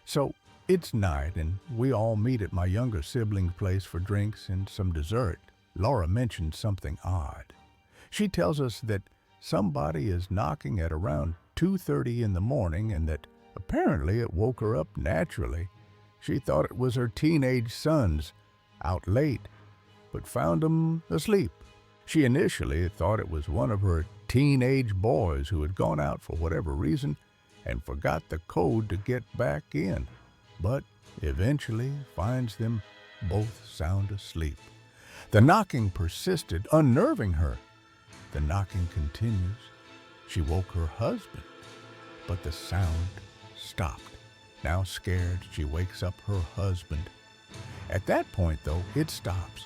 So it's night, and we all meet at my younger sibling's place for drinks and some dessert. Laura mentioned something odd. She tells us that somebody is knocking at around 2:30 in the morning and that apparently it woke her up naturally. She thought it was her teenage sons, out late, but found them asleep. She initially thought it was one of her teenage boys who had gone out for whatever reason and forgot the code to get back in, but eventually finds them both sound asleep. The knocking persisted, unnerving her. The knocking continues. She woke her husband, but the sound stopped. Now scared, she wakes up her husband. At that point, though, it stops.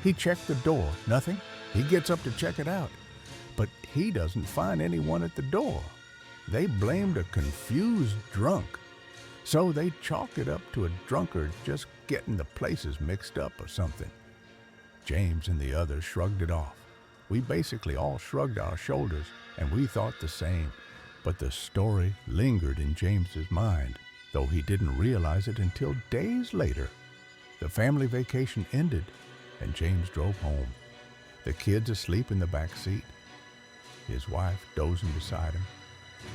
He checked the door. Nothing. He gets up to check it out, but he doesn't find anyone at the door. They blamed a confused drunk, so they chalk it up to a drunkard just getting the places mixed up or something. James and the others shrugged it off. We basically all shrugged our shoulders, and we thought the same. But the story lingered in James's mind, though he didn't realize it until days later. The family vacation ended, and James drove home. The kids asleep in the back seat. His wife dozing beside him.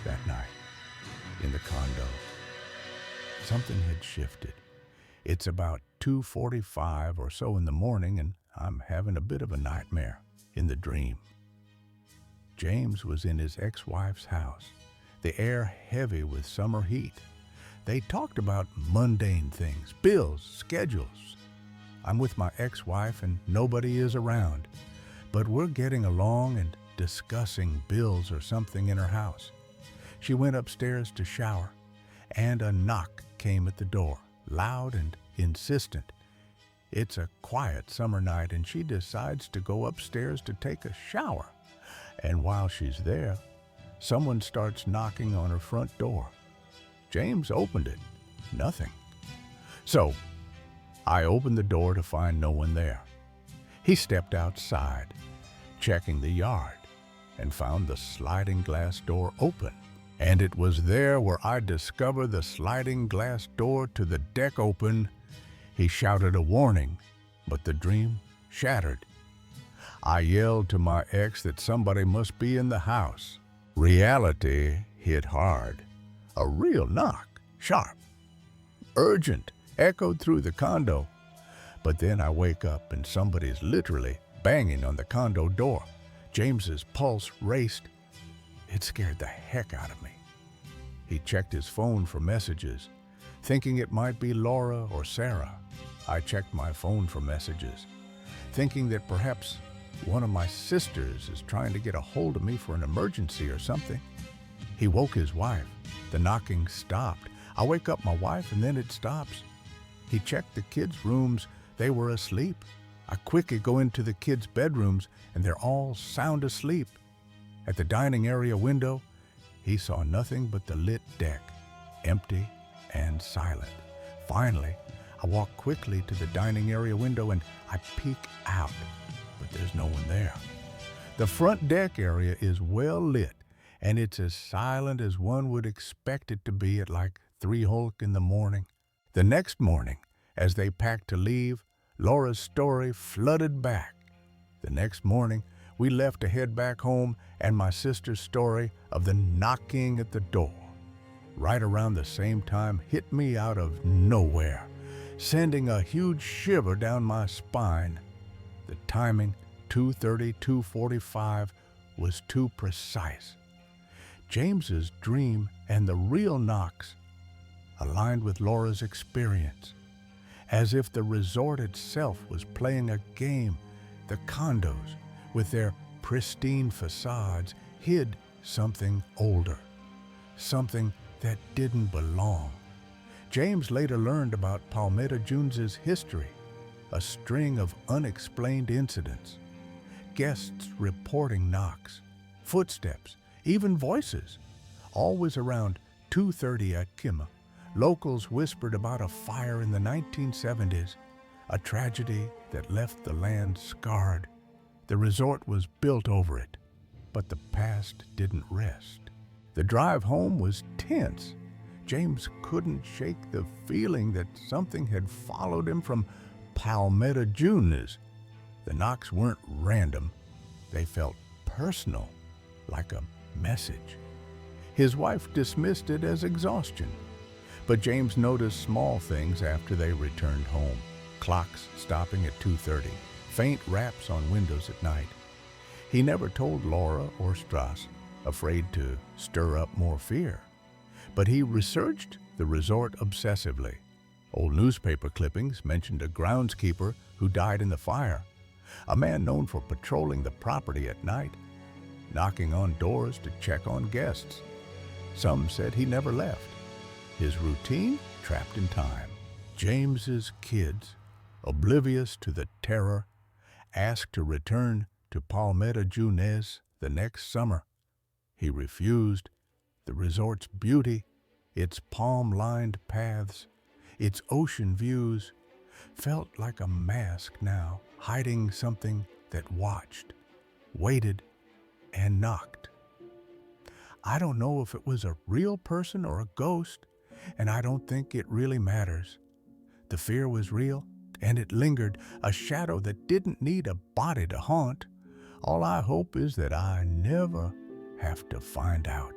That night, in the condo, something had shifted. It's about 2:45 or so in the morning, and I'm having a bit of a nightmare in the dream. James was in his ex-wife's house, the air heavy with summer heat. They talked about mundane things, bills, schedules. I'm with my ex-wife and nobody is around, but we're getting along and discussing bills or something in her house. She went upstairs to shower, and a knock came at the door, loud and insistent. It's a quiet summer night, and she decides to go upstairs to take a shower. And while she's there, someone starts knocking on her front door. James opened it. Nothing. So I opened the door to find no one there. He stepped outside, checking the yard, and found the sliding glass door open. And it was there where I discovered the sliding glass door to the deck open. He shouted a warning, but the dream shattered. I yelled to my ex that somebody must be in the house. Reality hit hard. A real knock, sharp, urgent, echoed through the condo. But then I wake up and somebody's literally banging on the condo door. James's pulse raced. It scared the heck out of me. He checked his phone for messages, thinking it might be Laura or Sarah. I checked my phone for messages, thinking that perhaps one of my sisters is trying to get a hold of me for an emergency or something. He woke his wife. The knocking stopped. I wake up my wife and then it stops. He checked the kids' rooms. They were asleep. I quickly go into the kids' bedrooms and they're all sound asleep. At the dining area window, he saw nothing but the lit deck, empty and silent. Finally, I walk quickly to the dining area window and I peek out, but there's no one there. The front deck area is well lit, and it's as silent as one would expect it to be at like 3:00 in the morning. The next morning, as they packed to leave, Laura's story flooded back. The next morning, we left to head back home, and my sister's story of the knocking at the door, right around the same time, hit me out of nowhere, sending a huge shiver down my spine. The timing, 2:30, 2:45, was too precise. James's dream and the real knocks aligned with Laura's experience, as if the resort itself was playing a game. The condos, with their pristine facades, hid something older, something that didn't belong. James later learned about Palmetto June's history, a string of unexplained incidents, guests reporting knocks, footsteps, even voices. Always around 2:30 at Kima, locals whispered about a fire in the 1970s, a tragedy that left the land scarred. The resort was built over it, but the past didn't rest. The drive home was tense. James couldn't shake the feeling that something had followed him from Palmetto June's. The knocks weren't random. They felt personal, like a message. His wife dismissed it as exhaustion, but James noticed small things after they returned home. Clocks stopping at 2:30, faint raps on windows at night. He never told Laura or Strauss, afraid to stir up more fear. But he researched the resort obsessively. Old newspaper clippings mentioned a groundskeeper who died in the fire, a man known for patrolling the property at night, knocking on doors to check on guests. Some said he never left. His routine trapped in time. James's kids, oblivious to the terror, asked to return to Palmetto June's the next summer. He refused. The resort's beauty, its palm-lined paths, its ocean views, felt like a mask now, hiding something that watched, waited, and knocked. I don't know if it was a real person or a ghost, and I don't think it really matters. The fear was real, and it lingered, a shadow that didn't need a body to haunt. All I hope is that I never have to find out.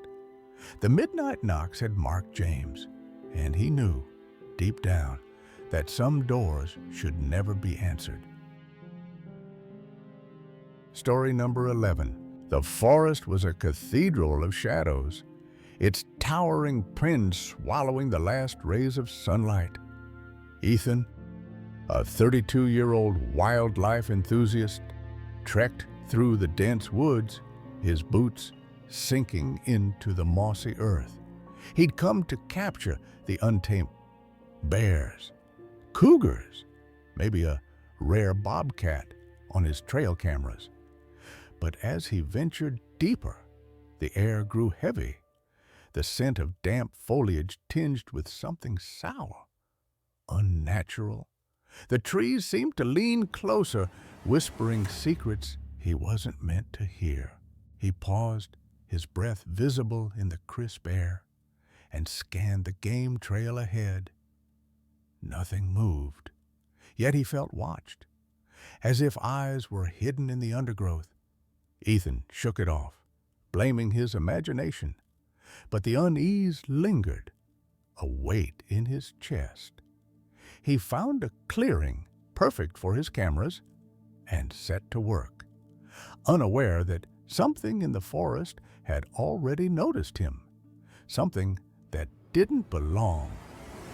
The midnight knocks had marked James, and he knew, deep down, that some doors should never be answered. Story number 11. The forest was a cathedral of shadows, its towering pins swallowing the last rays of sunlight. Ethan, a 32-year-old wildlife enthusiast, trekked through the dense woods, his boots sinking into the mossy earth. He'd come to capture the untamed bears, cougars, maybe a rare bobcat on his trail cameras. But as he ventured deeper, the air grew heavy, the scent of damp foliage tinged with something sour, unnatural. The trees seemed to lean closer, whispering secrets he wasn't meant to hear. He paused, his breath visible in the crisp air, and scanned the game trail ahead. Nothing moved, yet he felt watched, as if eyes were hidden in the undergrowth. Ethan shook it off, blaming his imagination, but the unease lingered, a weight in his chest. He found a clearing perfect for his cameras and set to work, unaware that something in the forest had already noticed him, something that didn't belong.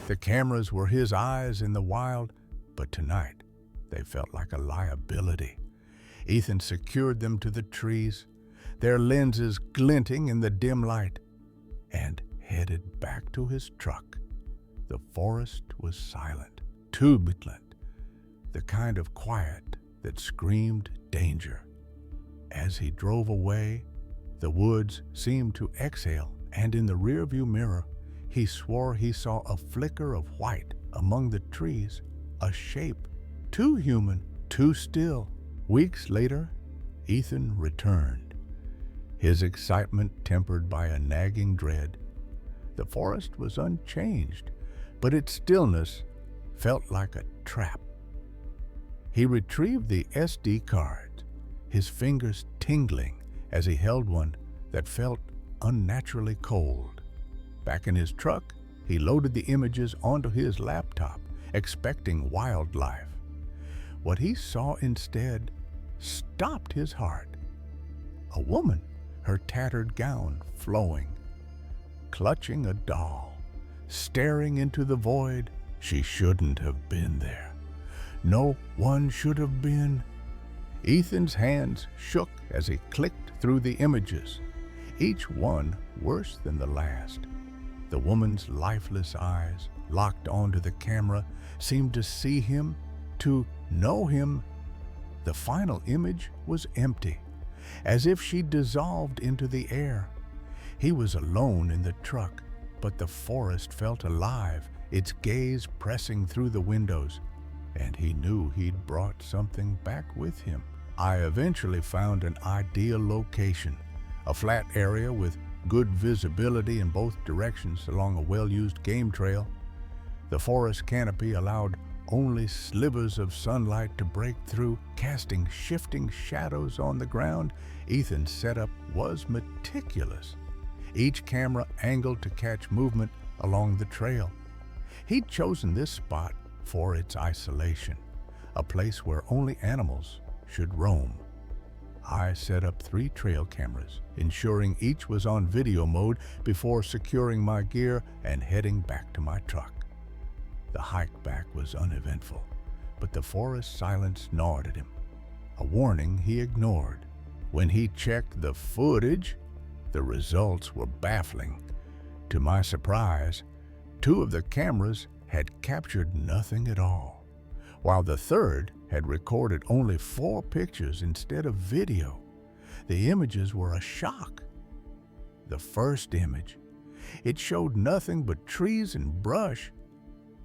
The cameras were his eyes in the wild, but tonight they felt like a liability. Ethan secured them to the trees, their lenses glinting in the dim light, and headed back to his truck. The forest was silent, turbulent, the kind of quiet that screamed danger. As he drove away, the woods seemed to exhale, and in the rearview mirror, he swore he saw a flicker of white among the trees, a shape too human, too still. Weeks later, Ethan returned, his excitement tempered by a nagging dread. The forest was unchanged, but its stillness felt like a trap. He retrieved the SD card, his fingers tingling as he held one that felt unnaturally cold. Back in his truck, he loaded the images onto his laptop, expecting wildlife. What he saw instead stopped his heart. A woman, her tattered gown flowing, clutching a doll, staring into the void. She shouldn't have been there. No one should have been. Ethan's hands shook as he clicked through the images, each one worse than the last. The woman's lifeless eyes, locked onto the camera, seemed to see him, to know him. The final image was empty, as if she dissolved into the air. He was alone in the truck, but the forest felt alive, its gaze pressing through the windows, and he knew he'd brought something back with him. I eventually found an ideal location, a flat area with good visibility in both directions along a well-used game trail. The forest canopy allowed only slivers of sunlight to break through, casting shifting shadows on the ground. Ethan's setup was meticulous, each camera angled to catch movement along the trail. He'd chosen this spot for its isolation, a place where only animals should roam. I set up 3 trail cameras, ensuring each was on video mode before securing my gear and heading back to my truck. The hike back was uneventful, but the forest silence gnawed at him, a warning he ignored. When he checked the footage, the results were baffling. To my surprise, 2 of the cameras had captured nothing at all, while the third had recorded only 4 pictures instead of video. The images were a shock. The first image, it showed nothing but trees and brush.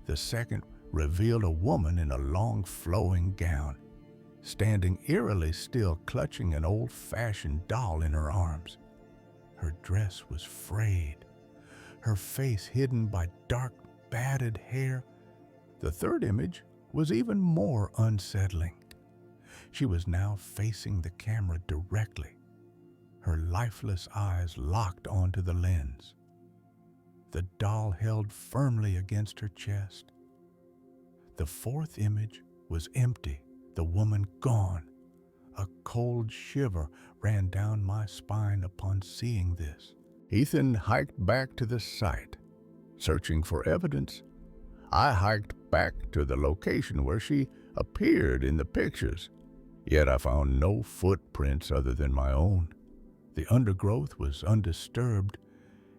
The second revealed a woman in a long flowing gown, standing eerily still, clutching an old-fashioned doll in her arms. Her dress was frayed, her face hidden by dark, matted hair. The third image was even more unsettling. She was now facing the camera directly, her lifeless eyes locked onto the lens. The doll held firmly against her chest. The fourth image was empty, the woman gone. A cold shiver ran down my spine upon seeing this. Ethan hiked back to the site, searching for evidence. I hiked back to the location where she appeared in the pictures, yet I found no footprints other than my own. The undergrowth was undisturbed,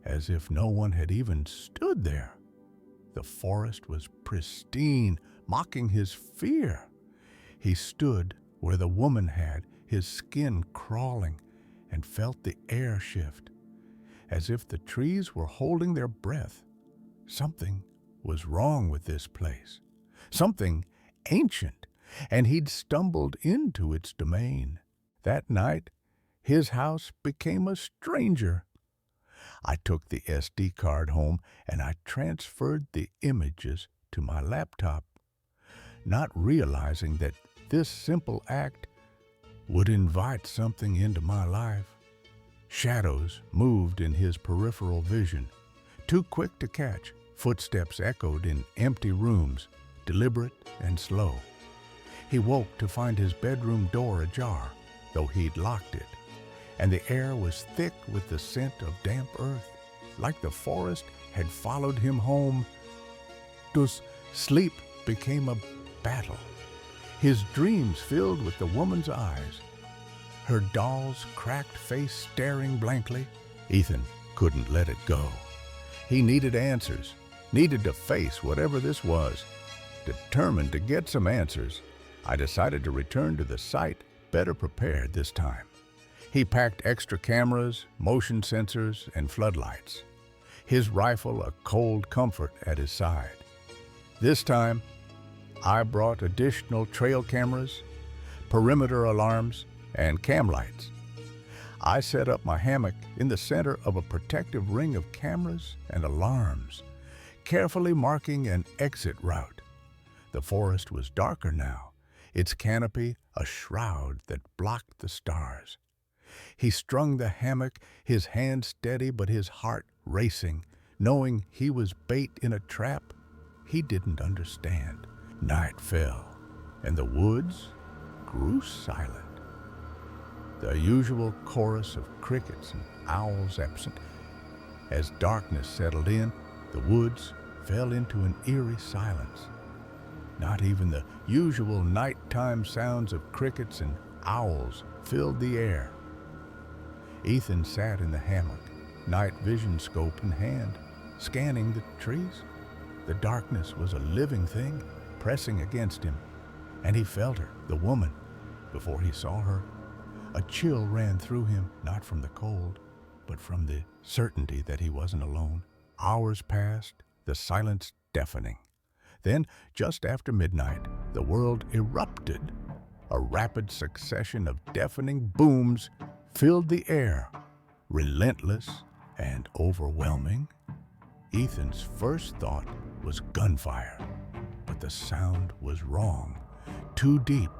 as if no one had even stood there. The forest was pristine, mocking his fear. He stood where the woman had, his skin crawling, and felt the air shift, as if the trees were holding their breath. Something was wrong with this place, something ancient, and he'd stumbled into its domain. That night, his house became a stranger. I took the SD card home and I transferred the images to my laptop, not realizing that this simple act would invite something into my life. Shadows moved in his peripheral vision, too quick to catch. Footsteps echoed in empty rooms, deliberate and slow. He woke to find his bedroom door ajar, though he'd locked it, and the air was thick with the scent of damp earth, like the forest had followed him home. Thus, sleep became a battle. His dreams filled with the woman's eyes, her doll's cracked face staring blankly. Ethan couldn't let it go. He needed answers, needed to face whatever this was. Determined to get some answers, I decided to return to the site better prepared this time. He packed extra cameras, motion sensors, and floodlights, his rifle a cold comfort at his side. This time, I brought additional trail cameras, perimeter alarms, and cam lights. I set up my hammock in the center of a protective ring of cameras and alarms, carefully marking an exit route. The forest was darker now, its canopy a shroud that blocked the stars. He strung the hammock, his hand steady but his heart racing, knowing he was bait in a trap he didn't understand. Night fell, and the woods grew silent. The usual chorus of crickets and owls absent. As darkness settled in, the woods fell into an eerie silence. Not even the usual nighttime sounds of crickets and owls filled the air. Ethan sat in the hammock, night vision scope in hand, scanning the trees. The darkness was a living thing, pressing against him, and he felt her, the woman, before he saw her. A chill ran through him, not from the cold, but from the certainty that he wasn't alone. Hours passed, the silence deafening. Then, just after midnight, the world erupted. A rapid succession of deafening booms filled the air, relentless and overwhelming. Ethan's first thought was gunfire, but the sound was wrong. Too deep,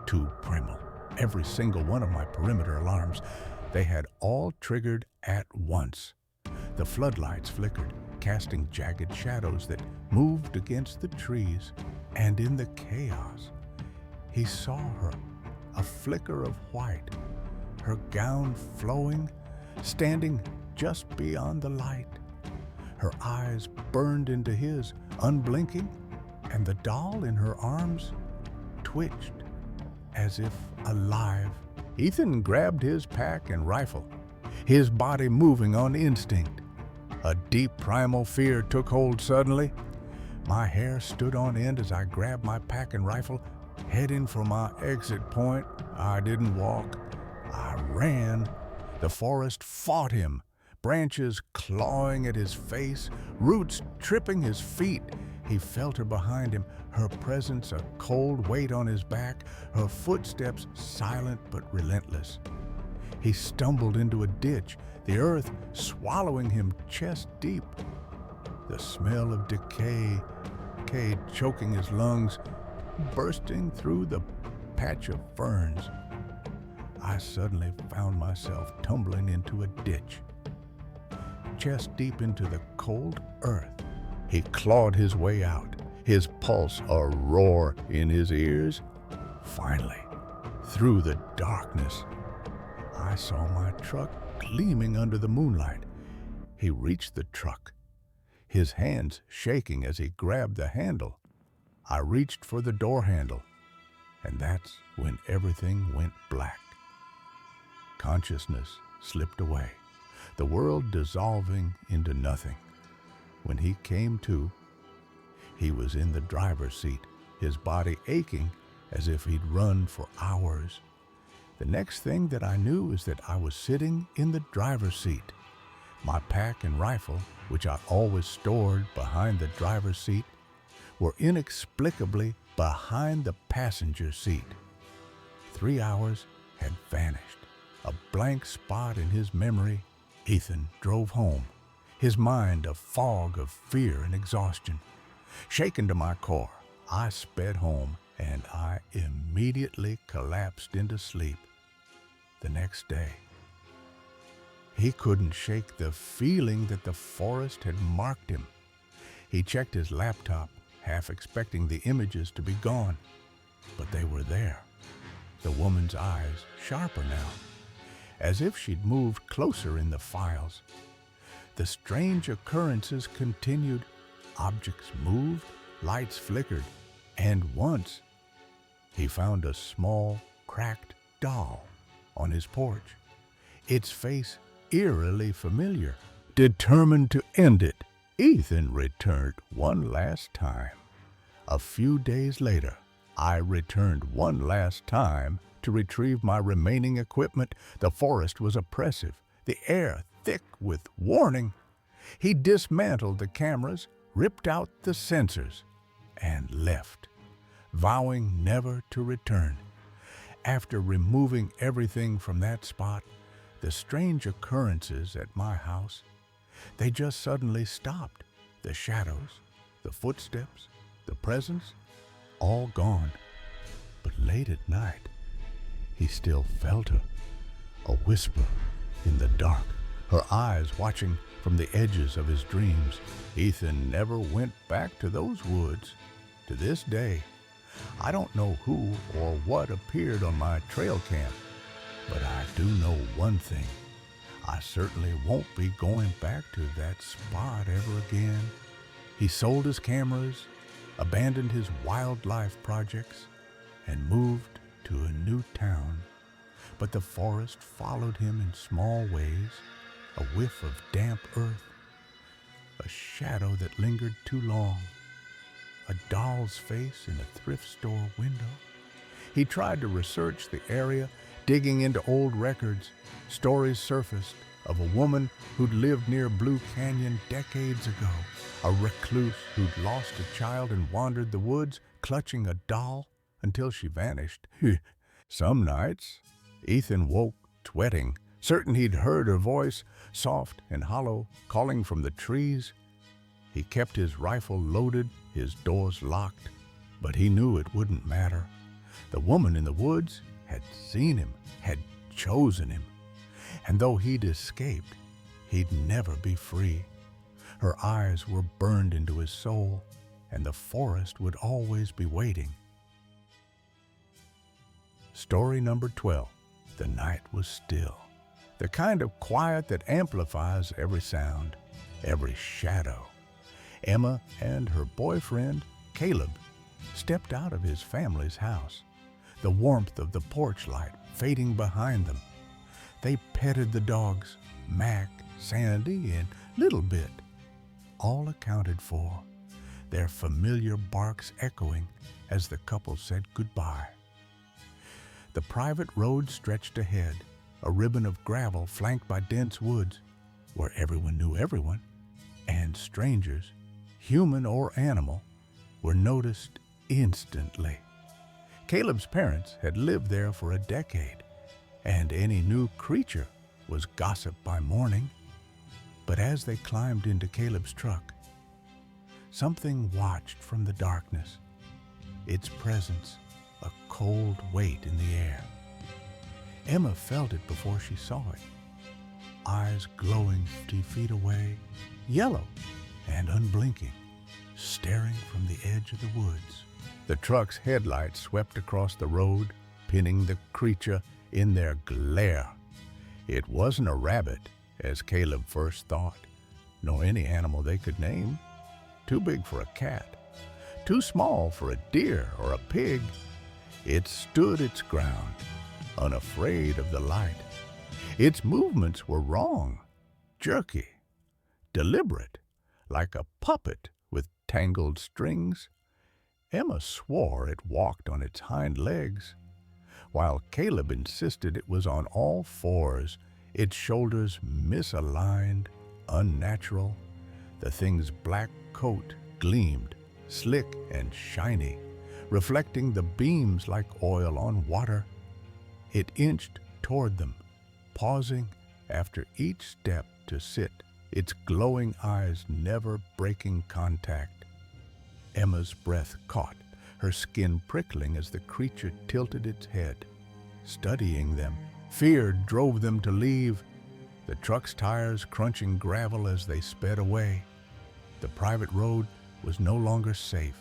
too primal. Every single one of my perimeter alarms, they had all triggered at once. The floodlights flickered, casting jagged shadows that moved against the trees, and in the chaos, he saw her, a flicker of white, her gown flowing, standing just beyond the light. Her eyes burned into his, unblinking, and the doll in her arms twitched as if alive. Ethan grabbed his pack and rifle, his body moving on instinct. A deep primal fear took hold suddenly. My hair stood on end as I grabbed my pack and rifle, heading for my exit point. I didn't walk, I ran. The forest fought him, branches clawing at his face, roots tripping his feet. He felt her behind him, her presence a cold weight on his back, her footsteps silent but relentless. He stumbled into a ditch, the earth swallowing him chest deep. The smell of decay choking his lungs, bursting through the patch of ferns. I suddenly found myself tumbling into a ditch, chest deep into the cold earth. He clawed his way out, his pulse a roar in his ears. Finally, through the darkness, I saw my truck gleaming under the moonlight. He reached the truck, his hands shaking as he grabbed the handle. I reached for the door handle, and that's when everything went black. Consciousness slipped away, the world dissolving into nothing. When he came to, he was in the driver's seat, his body aching as if he'd run for hours. The next thing that I knew is that I was sitting in the driver's seat. My pack and rifle, which I always stored behind the driver's seat, were inexplicably behind the passenger seat. 3 hours had vanished. A blank spot in his memory. Ethan drove home, his mind a fog of fear and exhaustion. Shaken to my core, I sped home, and I immediately collapsed into sleep. The next day, he couldn't shake the feeling that the forest had marked him. He checked his laptop, half expecting the images to be gone, but they were there. The woman's eyes sharper now, as if she'd moved closer in the files. The strange occurrences continued. Objects moved, lights flickered, and once he found a small, cracked doll on his porch, its face eerily familiar. Determined to end it, Ethan returned one last time. A few days later, I returned one last time to retrieve my remaining equipment. The forest was oppressive, the air thick with warning. He dismantled the cameras, ripped out the sensors, and left, vowing never to return. After removing everything from that spot, the strange occurrences at my house, they just suddenly stopped. The shadows, the footsteps, the presence, all gone. But late at night, he still felt her, a whisper in the dark, her eyes watching from the edges of his dreams. Ethan never went back to those woods. To this day, I don't know who or what appeared on my trail cam, but I do know one thing. I certainly won't be going back to that spot ever again. He sold his cameras, abandoned his wildlife projects, and moved to a new town, but the forest followed him in small ways, a whiff of damp earth, a shadow that lingered too long, a doll's face in a thrift store window. He tried to research the area, digging into old records. Stories surfaced of a woman who'd lived near Blue Canyon decades ago, a recluse who'd lost a child and wandered the woods, clutching a doll until she vanished. Some nights, Ethan woke sweating, certain he'd heard her voice, soft and hollow, calling from the trees. He kept his rifle loaded, his doors locked, but he knew it wouldn't matter. The woman in the woods had seen him, had chosen him, and though he'd escaped, he'd never be free. Her eyes were burned into his soul, and the forest would always be waiting. Story number 12. The night was still, the kind of quiet that amplifies every sound, every shadow. Emma and her boyfriend, Caleb, stepped out of his family's house, the warmth of the porch light fading behind them. They petted the dogs, Mac, Sandy, and Little Bit, all accounted for, their familiar barks echoing as the couple said goodbye. The private road stretched ahead, a ribbon of gravel flanked by dense woods, where everyone knew everyone, and strangers, human or animal, were noticed instantly. Caleb's parents had lived there for a decade, and any new creature was gossiped by morning. But as they climbed into Caleb's truck, something watched from the darkness, its presence a cold weight in the air. Emma felt it before she saw it, eyes glowing 50 feet away, yellow and unblinking, staring from the edge of the woods. The truck's headlights swept across the road, pinning the creature in their glare. It wasn't a rabbit, as Caleb first thought, nor any animal they could name. Too big for a cat, too small for a deer or a pig. It stood its ground, unafraid of the light. Its movements were wrong, jerky, deliberate, like a puppet with tangled strings. Emma swore it walked on its hind legs, while Caleb insisted it was on all fours, its shoulders misaligned, unnatural. The thing's black coat gleamed, slick and shiny, reflecting the beams like oil on water. It inched toward them, pausing after each step to sit, its glowing eyes never breaking contact. Emma's breath caught, her skin prickling as the creature tilted its head. Studying them, fear drove them to leave, the truck's tires crunching gravel as they sped away. The private road was no longer safe,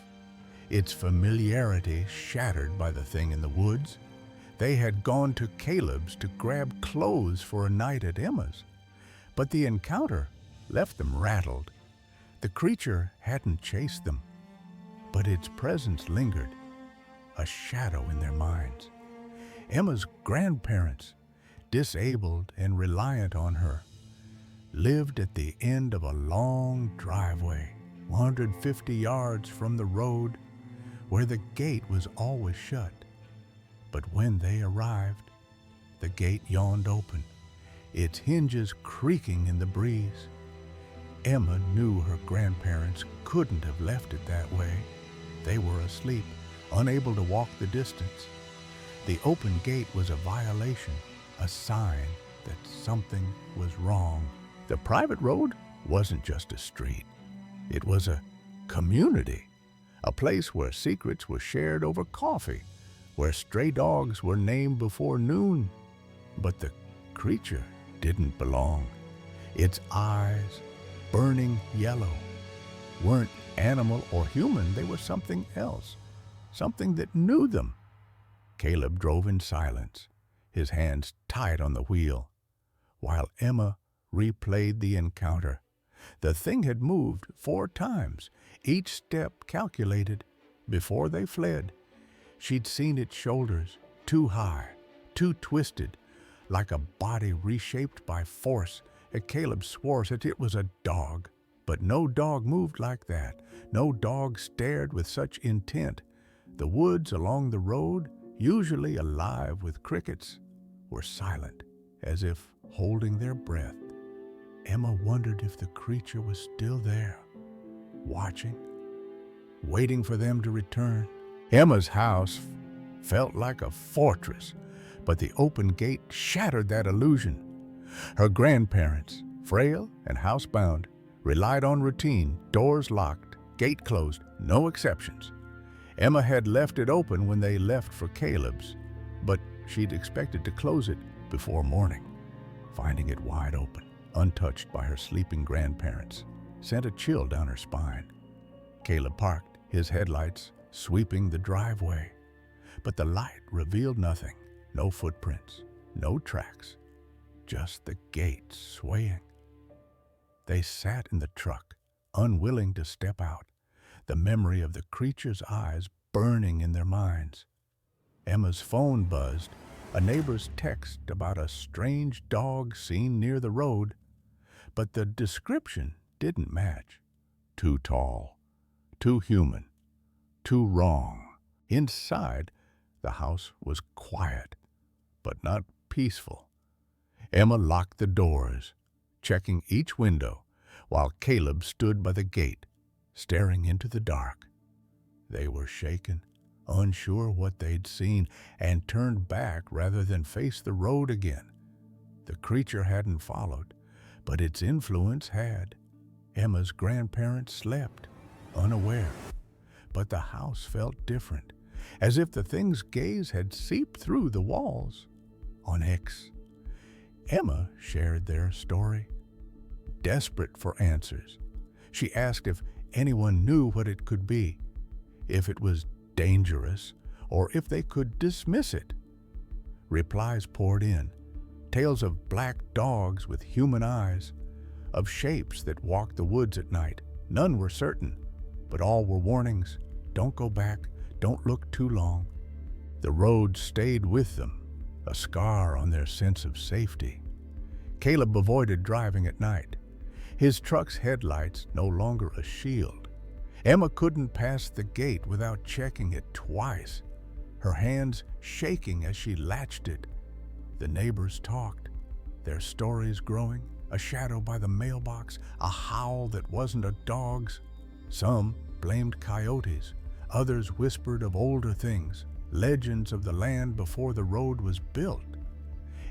its familiarity shattered by the thing in the woods. They had gone to Caleb's to grab clothes for a night at Emma's, but the encounter left them rattled. The creature hadn't chased them, but its presence lingered, a shadow in their minds. Emma's grandparents, disabled and reliant on her, lived at the end of a long driveway, 150 yards from the road, where the gate was always shut. But when they arrived, the gate yawned open, its hinges creaking in the breeze. Emma knew her grandparents couldn't have left it that way. They were asleep, unable to walk the distance. The open gate was a violation, a sign that something was wrong. The private road wasn't just a street. It was a community, a place where secrets were shared over coffee, where stray dogs were named before noon. But the creature didn't belong. Its eyes, burning yellow, weren't animal or human. They were something else, something that knew them. Caleb drove in silence, his hands tight on the wheel, while Emma replayed the encounter. The thing had moved 4 times, each step calculated. Before they fled, she'd seen its shoulders, too high, too twisted, like a body reshaped by force, and Caleb swore that it was a dog. But no dog moved like that. No dog stared with such intent. The woods along the road, usually alive with crickets, were silent, as if holding their breath. Emma wondered if the creature was still there, watching, waiting for them to return. Emma's house felt like a fortress, but the open gate shattered that illusion. Her grandparents, frail and housebound, relied on routine, doors locked, gate closed, no exceptions. Emma had left it open when they left for Caleb's, but she'd expected to close it before morning. Finding it wide open, untouched by her sleeping grandparents, sent a chill down her spine. Caleb parked, his headlights sweeping the driveway, but the light revealed nothing. No footprints, no tracks, just the gate swaying. They sat in the truck, unwilling to step out, the memory of the creature's eyes burning in their minds. Emma's phone buzzed, a neighbor's text about a strange dog seen near the road, but the description didn't match. Too tall, too human, too wrong. Inside, the house was quiet, but not peaceful. Emma locked the doors, checking each window, while Caleb stood by the gate, staring into the dark. They were shaken, unsure what they'd seen, and turned back rather than face the road again. The creature hadn't followed, but its influence had. Emma's grandparents slept, unaware, but the house felt different, as if the thing's gaze had seeped through the walls. On X, Emma shared their story. Desperate for answers, she asked if anyone knew what it could be, if it was dangerous, or if they could dismiss it. Replies poured in, tales of black dogs with human eyes, of shapes that walked the woods at night. None were certain, but all were warnings. Don't go back, don't look too long. The road stayed with them, a scar on their sense of safety. Caleb avoided driving at night, his truck's headlights no longer a shield. Emma couldn't pass the gate without checking it twice, her hands shaking as she latched it. The neighbors talked, their stories growing, a shadow by the mailbox, a howl that wasn't a dog's. Some blamed coyotes, others whispered of older things, legends of the land before the road was built.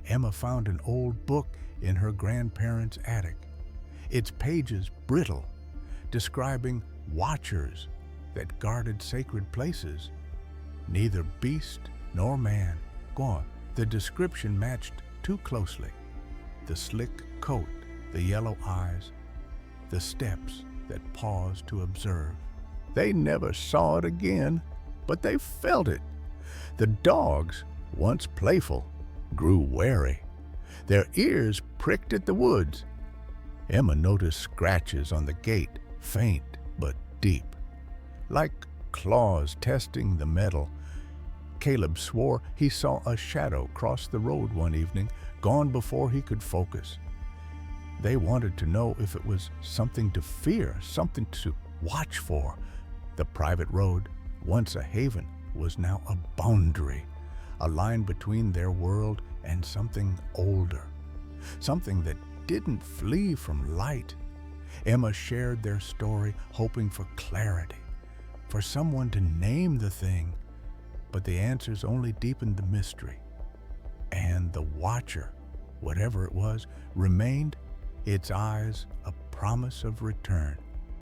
Emma found an old book in her grandparents' attic, its pages brittle, describing watchers that guarded sacred places. Neither beast nor man. Go on. The description matched too closely. The slick coat, the yellow eyes, the steps that paused to observe. They never saw it again, but they felt it. The dogs, once playful, grew wary. Their ears pricked at the woods. Emma noticed scratches on the gate, faint but deep, like claws testing the metal. Caleb swore he saw a shadow cross the road one evening, gone before he could focus. They wanted to know if it was something to fear, something to watch for. The private road, once a haven, was now a boundary, a line between their world and something older, something that didn't flee from light. Emma shared their story, hoping for clarity, for someone to name the thing, but the answers only deepened the mystery. And the watcher, whatever it was, remained, its eyes a promise of return.